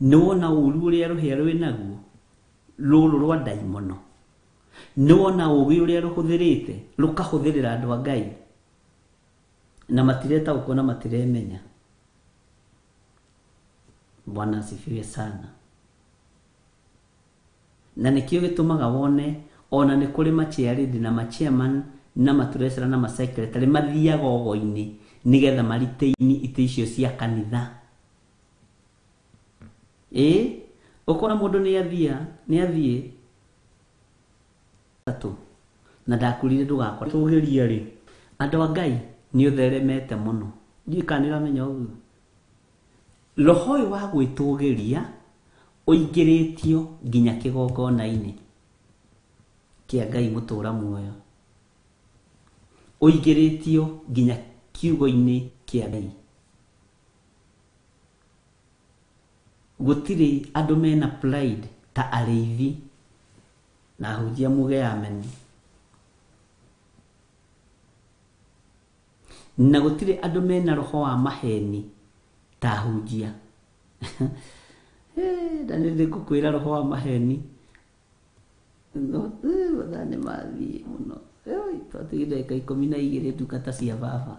Nĩ wona ũru ũrĩa rũhĩa rwĩ naguo rũrũ rwa ndaimono. Nĩ wona ũũgĩ ũrĩa rũhũthĩrĩte rũkahũthĩrĩra andũ a Ngai na matiretaũkwo na matiremenya. Bwana asifiwe sana. Na nĩkĩo gĩtũmaga wone ona nĩ kũrĩ machairidi na machairman na matũrecera na masecretary mathiaga ogo-inĩ nĩgetha mariteini ite icio cia kanitha. Ũkora mũndũ nĩ athiĩ na ndakurire ndũgakora tũgeria andũ a Ngai nĩ ũtheremete mũno. Ndiũĩ kana nĩũramenya ũguo. Roho ũyũ wa gwĩtũgĩria ũingĩrĩtio nginya kĩgongona-inĩ kĩa Ngai mũtũra muoyo, ũingĩrĩtio nginya kiugo-inĩ kĩa Ngai. Gũtirĩ andũ mena pride ta arĩithi na ahunjia muge amen. Na gũtirĩ andũ mena roho wa maheni ta ahunjia. Na nĩ ngũkwĩra roho wa maheni nĩ mathiĩ mũno. Twatiga ndagĩka 12 ndungata cia Baba.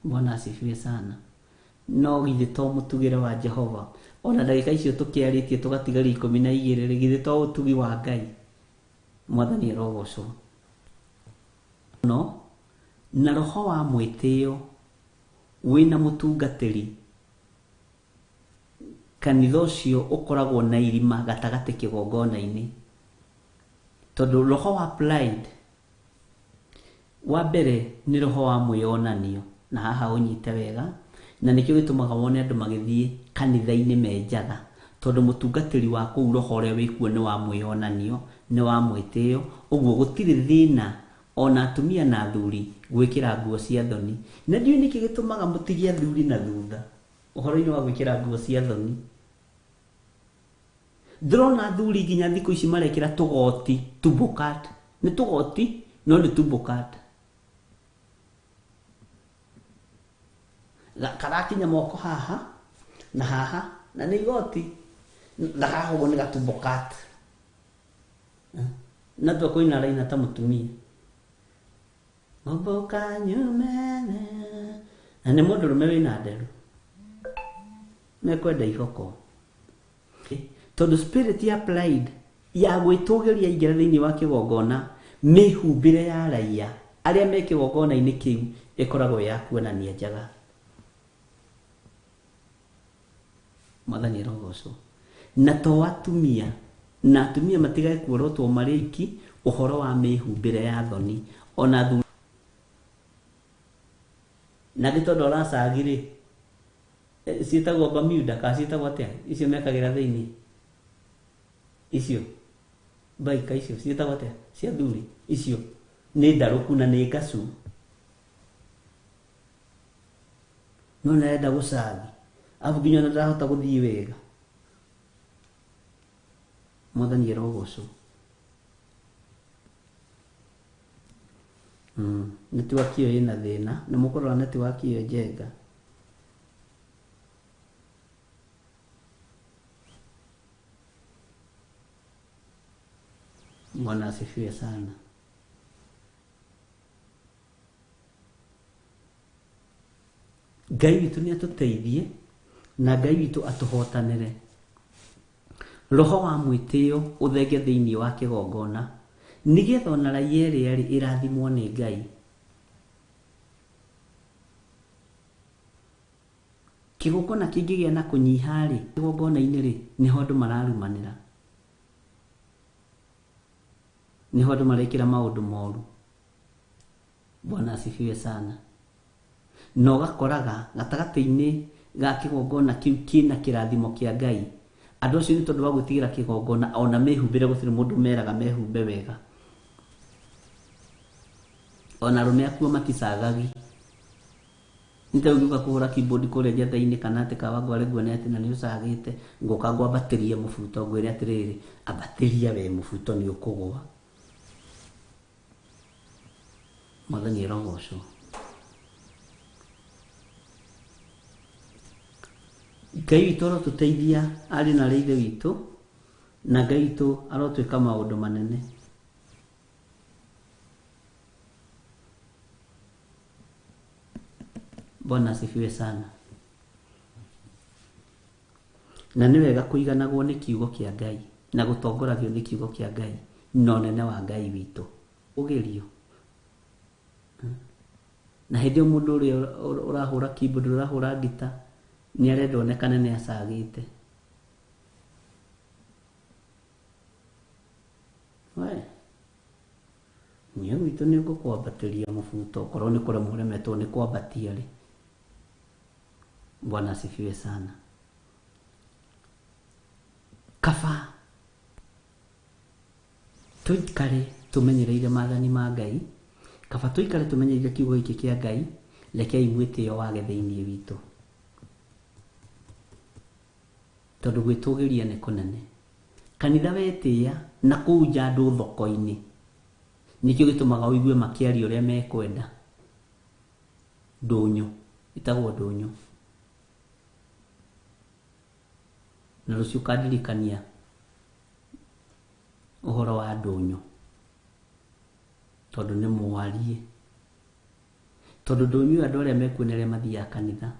Bwana asifiwe sana. No githĩ to mũtugĩre wa Jehova, ona ndagĩka icio tũkĩarĩtie tũgatigaria 12 githĩ to ũtugi wa Ngai. Mwathani arogocwo. No na roho wa mwĩtĩo wĩna mũtungatĩri, kanitha ũcio ũkoragwo na irima gatagatĩ kĩgongona-inĩ, tondũ roho wa pride wa mbere nĩ roho wa mwĩonanio, na haha ũnyite wega, na nĩkĩo gĩtũmaga wone andũ magĩthiĩ kanitha-inĩ menjaga, tondũ mũtungatĩri wa kũu roho ũrĩa wĩkuo nĩ wa mwĩonanio, nĩ wa mwĩtĩo, ũguo gũtirĩ thĩna ona atumia na athuri gwĩkĩra nguo cia thoni. Na ndiũ nĩkĩ gĩtũmaga mũtige athuri na thutha ũhoro-inĩ wa gwĩkĩra nguo cia thoni. Ndĩrona athuri nginya thikũ ici marekĩra tũgoti, tumbo cut. Nĩ tũgoti no nĩ tumbo cut. Karakinya moko haha na haha na nĩ igoti, na haha ũguo nĩ gatumbo cut. Na tũkũina raina ta mũtumia. Ngoboka nyumene. Na nĩ mũndũrũme wĩna nderu. Mekwenda ihoko. Tondũ spirit ya pride ya gwĩtũgĩria ingĩra thĩinĩ wa kĩgongona, mĩhumbĩre ya raiya arĩa me kĩgongona-inĩ kĩu ĩkoragwo ya kuonania njaga. Mwathani arogocwo. Na to atumia, na atumia matigae kuorotwo marĩ iki ũhoro wa mĩhumbĩre ya thoni ona thuri. Na gĩtondũ ũracagirĩ ciĩtagwo Bermuda, kana ciĩtagwo atĩa icio mekagĩra thĩinĩ icio baika icio ciĩtagwo atĩa cia thuri icio nĩ ndarũku na nĩ ngacu. No nenda gũcagi afu nginya ndarahota gũthiĩ wega. Mwathani arogocwo. Netiwaki ĩyo ĩna thĩna, nĩ mũkorora netiwaki ĩyo njenga. Bwana asifiwe sana. Ngai witũ nĩ atũteithie na Ngai witũ atũhotanĩre. Roho wa mwĩtĩo ũthenge thĩinĩ wa kĩgongona, nĩgetha ona raiya ĩrĩa ĩrathimwo nĩ Ngai. Kĩgongona kĩngĩgĩa na kũnyiha-rĩ, kĩgongona-inĩ-rĩ, nĩho andũ mararumanĩra, nĩho andũ marekĩra maũndũ moru. Bwana asifiwe sana. Na ũgakoraga gatagatĩ-inĩ ga kĩgongona kĩu kĩna kĩrathimo kĩa Ngai, andũ acio nĩ tondũ wa gwĩtigĩra kĩgongona ona mehumbĩre gũtirĩ mũndũ meraga mehumbe wega. Ona arũme akuo maticagagi. Nĩtagũka kũhũra keyboard kũrĩa njata-inĩ kana atĩ kawangware nguone atĩ na nĩ ũcagĩte, ngoka ngwambatĩria mũbuto ngwĩre atĩrĩrĩ, ambatĩria we mũbuto nĩ ũkũgũa. Mwathani arogocwo. Ngai witũ arotũteithia arĩ na ithe witũ, na Ngai witũ arotwĩka maũndũ manene. Bwana asifiwe sana. Na nĩ wega kũiganagwo nĩ kiugo kĩa Ngai na gũtongoragio nĩ kiugo kĩa Ngai na ũnene wa Ngai witũ ũgerio. Na hĩndĩ ĩyo mũndũ ũrĩa ũrahũra keyboard, ũrahũra gita, nĩ arenda onekane nĩ acagĩte. Niĩ gwitũ nĩ ngũkwambatĩria mũbuto okorwo nĩ kũremwo ũremetwo nĩ kwambatia-rĩ. Bwana asifiwe sana. Kaba tũikare tũmenyereire maathani ma Ngai, kaba tũikare tũmenyereire kiugo gĩkĩ kĩa Ngai, rekei mwĩtĩo wage thĩinĩ witũ, tondũ gwĩtũgĩria nĩ kũnene. Kanitha wetĩĩa na kũu nja andũ thoko-inĩ, nĩkĩo gĩtũmaga ũigue makĩaria ũrĩa mekwenda. Ndũnyũ ĩtagwo ndũnyũ. Na rũciũ ũkandirikania ũhoro wa ndũnyũ, tondũ nĩ mwarie. Tondũ ndũnyũ andũ arĩa mekuo nĩ arĩa mathiaga kanitha,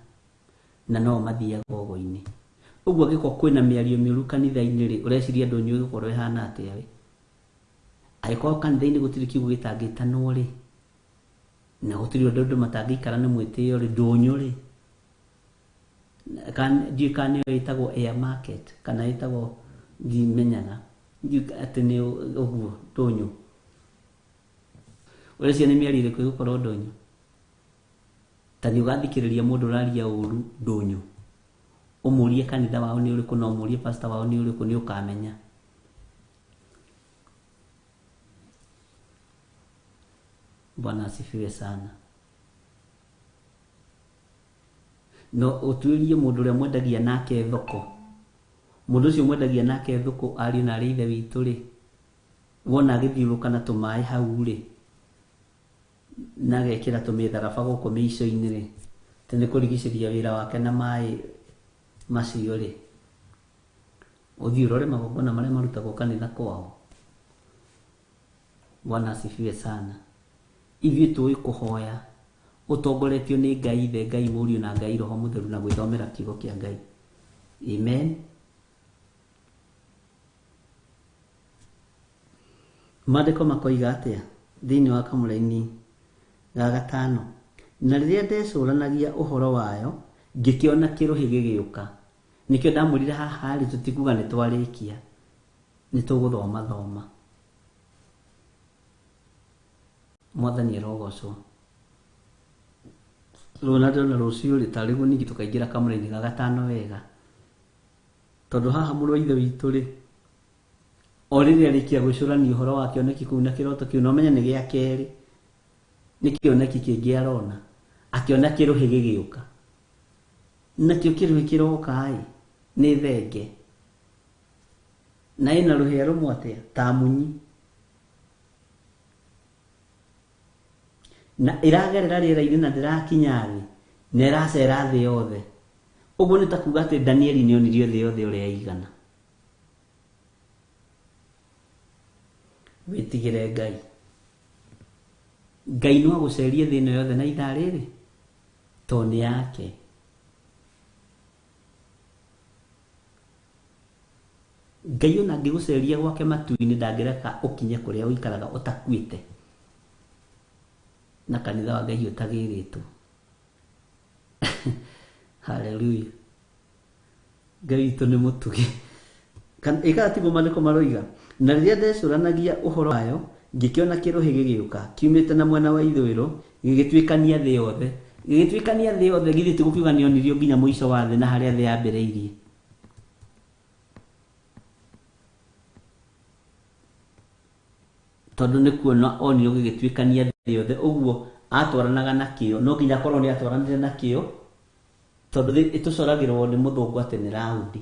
na no mathiaga ũgo-inĩ. Ũguo angĩkorwo kwĩna mĩario mĩũru kanitha-inĩ-rĩ, ũreciria ndũnyũ ĩgũkorwo ĩhana atĩa-rĩ? Angĩkorwo kanitha-inĩ gũtirĩ kiugo gĩtangĩtanwo-rĩ, na gũtirĩ ũndũ matangĩikara nĩ mwĩtĩo-rĩ, ndũnyũ-rĩ, ndiũĩ kana nĩyo ĩtagwo air market kana ĩtagwo ndimenyaga, ndiũĩ atĩ nĩ ũguo ndũnyũ. ore cia nĩ mĩario ĩrĩkũ ĩgũkorwo ndũnyũ tani ũgathikĩrĩria mũndũ ũraria ũru ndũnyũ ũmũrie kanitha wao nĩ ũrĩkũ na ũmũrie pastor wao nĩ ũrĩkũ nĩ ũkamenya. Bwana asifiwe sana. No utuirie mũndũ ũrĩa mwendagia nake thoko, mũndũ ũcio mwendagia nake thoko ariũ na arĩ ithe witũ rĩ, wona agĩthiũrũka na tũmaĩ hau rĩ, na agekĩra tũmĩtharaba gũkũ mĩico-inĩ rĩ, tene kũrigicĩria wĩra wake na maĩ macio rĩ, ũthiĩ ũrore magongona marĩa marutagwo kanitha kwao. Bwana asifiwe sana. Ithuĩ tũĩ kũhoya ũtongoretio nĩ Ngai Ithe, Ngai Mũriũ na Ngai Roho Mũtheru na gwĩthomera kiugo kĩa Ngai. Amen. Maandĩko makoiga atĩa thĩinĩ wa Kamũra-inĩ ga 5, na rĩrĩa ndecũranagia ũhoro wayo ngĩkĩona kĩrũhĩ gĩgĩũka. Nĩkĩo ndamwĩrire haha rĩ tũtikuga nĩ twarĩkia, nĩ tũgũthoma. Mwathani arogocwo. Ronaldo na rũciũ rĩ tarĩ guo ningĩ tũkaingĩra Kamũra-inĩ ga 5 wega, tondũ haha mũrũ wa ithe witũ rĩ, o rĩrĩa arĩkia gwĩcũrania ũhoro wa kĩoneki kũu na kĩroto kĩu, no menye nĩ gĩa kerĩ, nĩ kĩoneki kĩngĩ arona, akĩona kĩrũhĩ gĩgĩũka. Nakĩo kĩrũhĩ kĩroka nĩ thenge, na ĩna rũhĩa rũmwe atĩa ta munyi, na ĩragerera rĩera-inĩ na ndĩrakinya thĩ, na ĩracera thĩ yothe. Ũguo nĩ ta kuuga atĩ Danieli nĩ onirio thĩ yothe ũrĩa ĩigana. Wĩtigĩre Ngai. Ngai no agũcerie thĩ ĩno yothe na ithaa rĩrĩ, to nĩ yake. Ngai ona angĩgũceria gwake matu-inĩ ndangĩreka ũkinye kũrĩa ũikaraga ũtakuĩte, na kanitha wa Ngai ũtagĩrĩtwo. Hallelujah. Ngai witũ nĩ mũtugi. Ĩka tiguo maandĩko maroiga, na rĩrĩa ndecũranagia ũhoro wayo ngĩkĩona kĩrũhĩ gĩgĩũka kiumĩte na mwena wa ithũĩro gĩgĩtuĩkania thĩ yothe. Gĩgĩtuĩkania thĩ yothe, githĩ tigukiuga nĩ onirio nginya mũico wa thĩ na harĩa thĩ yambĩrĩirie. Tondũ nĩ kuona onio gĩgĩtuĩkania thĩ yothe, ũguo atwaranaga nakĩo, no nginya korwo nĩ atwaranire nakĩo, tondũ ĩtũcoragĩrwo nĩ mũthũngũ atĩ nĩ raundi.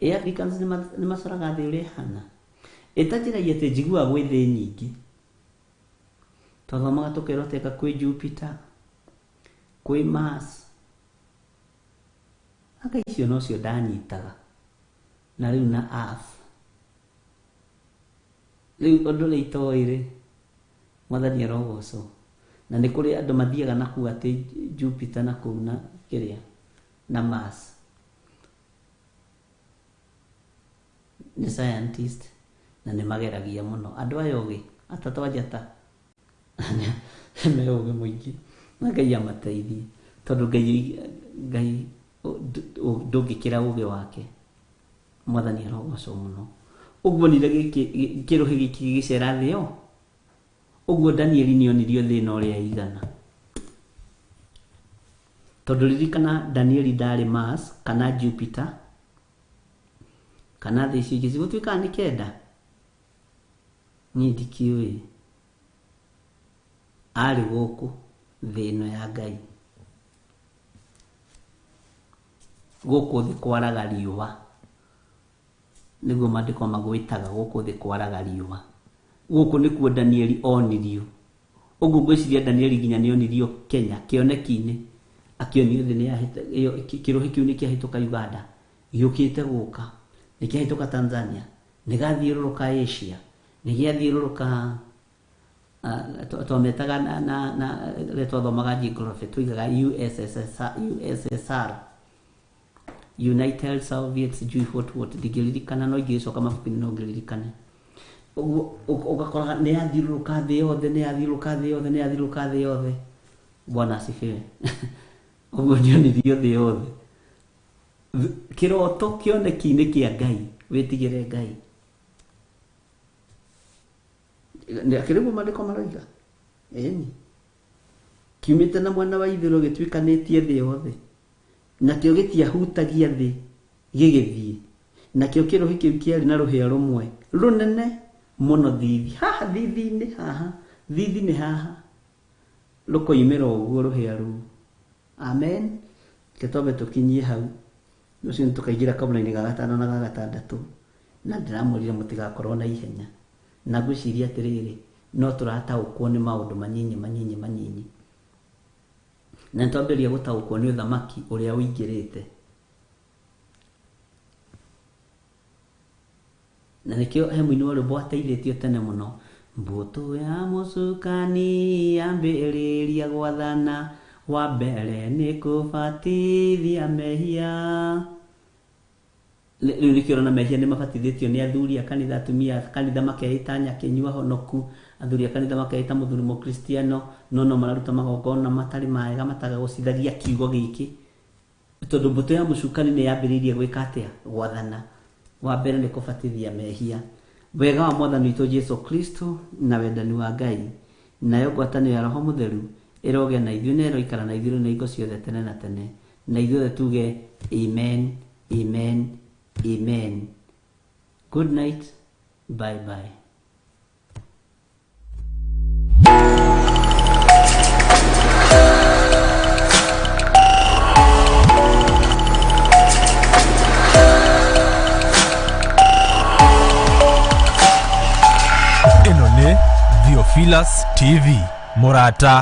Africans nĩ macoraga thĩ ũrĩa ĩhana. Ĩtanjĩragia atĩ njiguaga gwĩ thĩ nyingĩ, tothomaga tũkeroteka kwĩ Jupiter, kwĩ Mars, anga icio nocio ndanyitaga, na rĩu na Earth. Rĩu ũndũ ũrĩa itoĩ rĩ, Mwathani arogocwo. Na nĩ kũrĩ andũ mathiaga na kuu atĩ Jupiter na kũu na kĩrĩa na Mars. Nĩ scientist na nĩ mageragia mũno. Andũ aya ũgĩ atatũ njata me ũgĩ mũingĩ, na Ngai amateithie, tondũ Ngai ndũngĩkĩra ũgĩ wake. Mwathani arogocwo mũno. Ũguo nire kĩrũhĩ gĩkĩ gĩgĩcera thĩ yo, ũguo Danieli nĩ onirio thĩ ĩno ũrĩa ĩigana. Tondũ ririkana Danieli ndarĩ Mars kana Jupiter kana thĩ icio ingĩ cigũtuĩkaga nĩ kenda, niĩ ndikĩũĩ. Arĩ gũkũ thĩ ĩno ya Ngai, gũkũ thĩ kwaraga riũa, nĩguo maandĩko magwĩtaga gũkũ thĩ kwaraga riũa. Gũkũ nĩkuo Danieli onirio. Ũguo ngwĩciria Danieli nginya nĩ onirio Kenya kĩoneki-inĩ, akĩonio thĩ kĩrũhĩ kĩu nĩ kĩahĩtũka Uganda, gĩũkĩte gũka, nĩ kĩahĩtũka Tanzania, nĩ gathiũrũrũka Asia, nĩ gĩathiũrũrũka twametaga na rĩrĩa twathomaga geography tũigaga USSR, United Soviet sijui what ndingĩririkana, no ingĩcoka mabuku-inĩ no ngĩririkane. Ũguo ũgakora nĩ yathiũrũrũka thĩ yothe, nĩ yathiũrũrũka thĩ yothe, nĩ yathiũrũrũka thĩ yothe. Bwana asifiwe. Ũguo nĩ onirio thĩ yothe. Kĩroto kĩoneki-inĩ kĩa Ngai, wĩtigĩre Ngai. akiribu mandiko maroiga eni kiumite na mwana wa ithiro gitwikanetie thi yothe nakio gitiahutagia thi gigithie nakio kirohi kiu kiari na ruhia rumwe runene muno thithi haha thithi ni haha lukoimira uguo ruhia ru amen ketobe tukinyie hau nucio tukaingira kabla-ini ga gatano na ga gatandatu na ndiramurire mutigakorwo na ihenya na gwiciria atiriri no turataukwo ni maundu manyinyi na twambiria gutaukwo ni uthamaki uria uingirite na nikio hemu-ini wa rwimbo ateithĩtio tene muno mbutu ya mucukani yambĩrĩria gwathana wa mbere ni kubatithia mehia rĩu nikĩona na mehia nĩ mabatithĩtio nĩ athuri a kanitha atumia kanitha makeita nyakinyua honoku athuri a kanitha makeita muthuri mukristiano no mararuta magongona matari maega matagũcithagia kiugo gĩkĩ tondũ mbutu ya mucukani nĩ yambĩrĩirie gwĩka atĩa gwathana wa mbere ni kubatithia mehia wega wa mwathani witũ Jesu Kristo na wendani wa Ngai nayo ngwatanĩro ya Roho Mũtheru ĩroge na ithuĩ na ĩroikara na ithuĩ na ingo ciothe tene na tene na ithuĩ tuge amen amen amen. Good night, bye bye. Ino ni Theophilus TV Murata.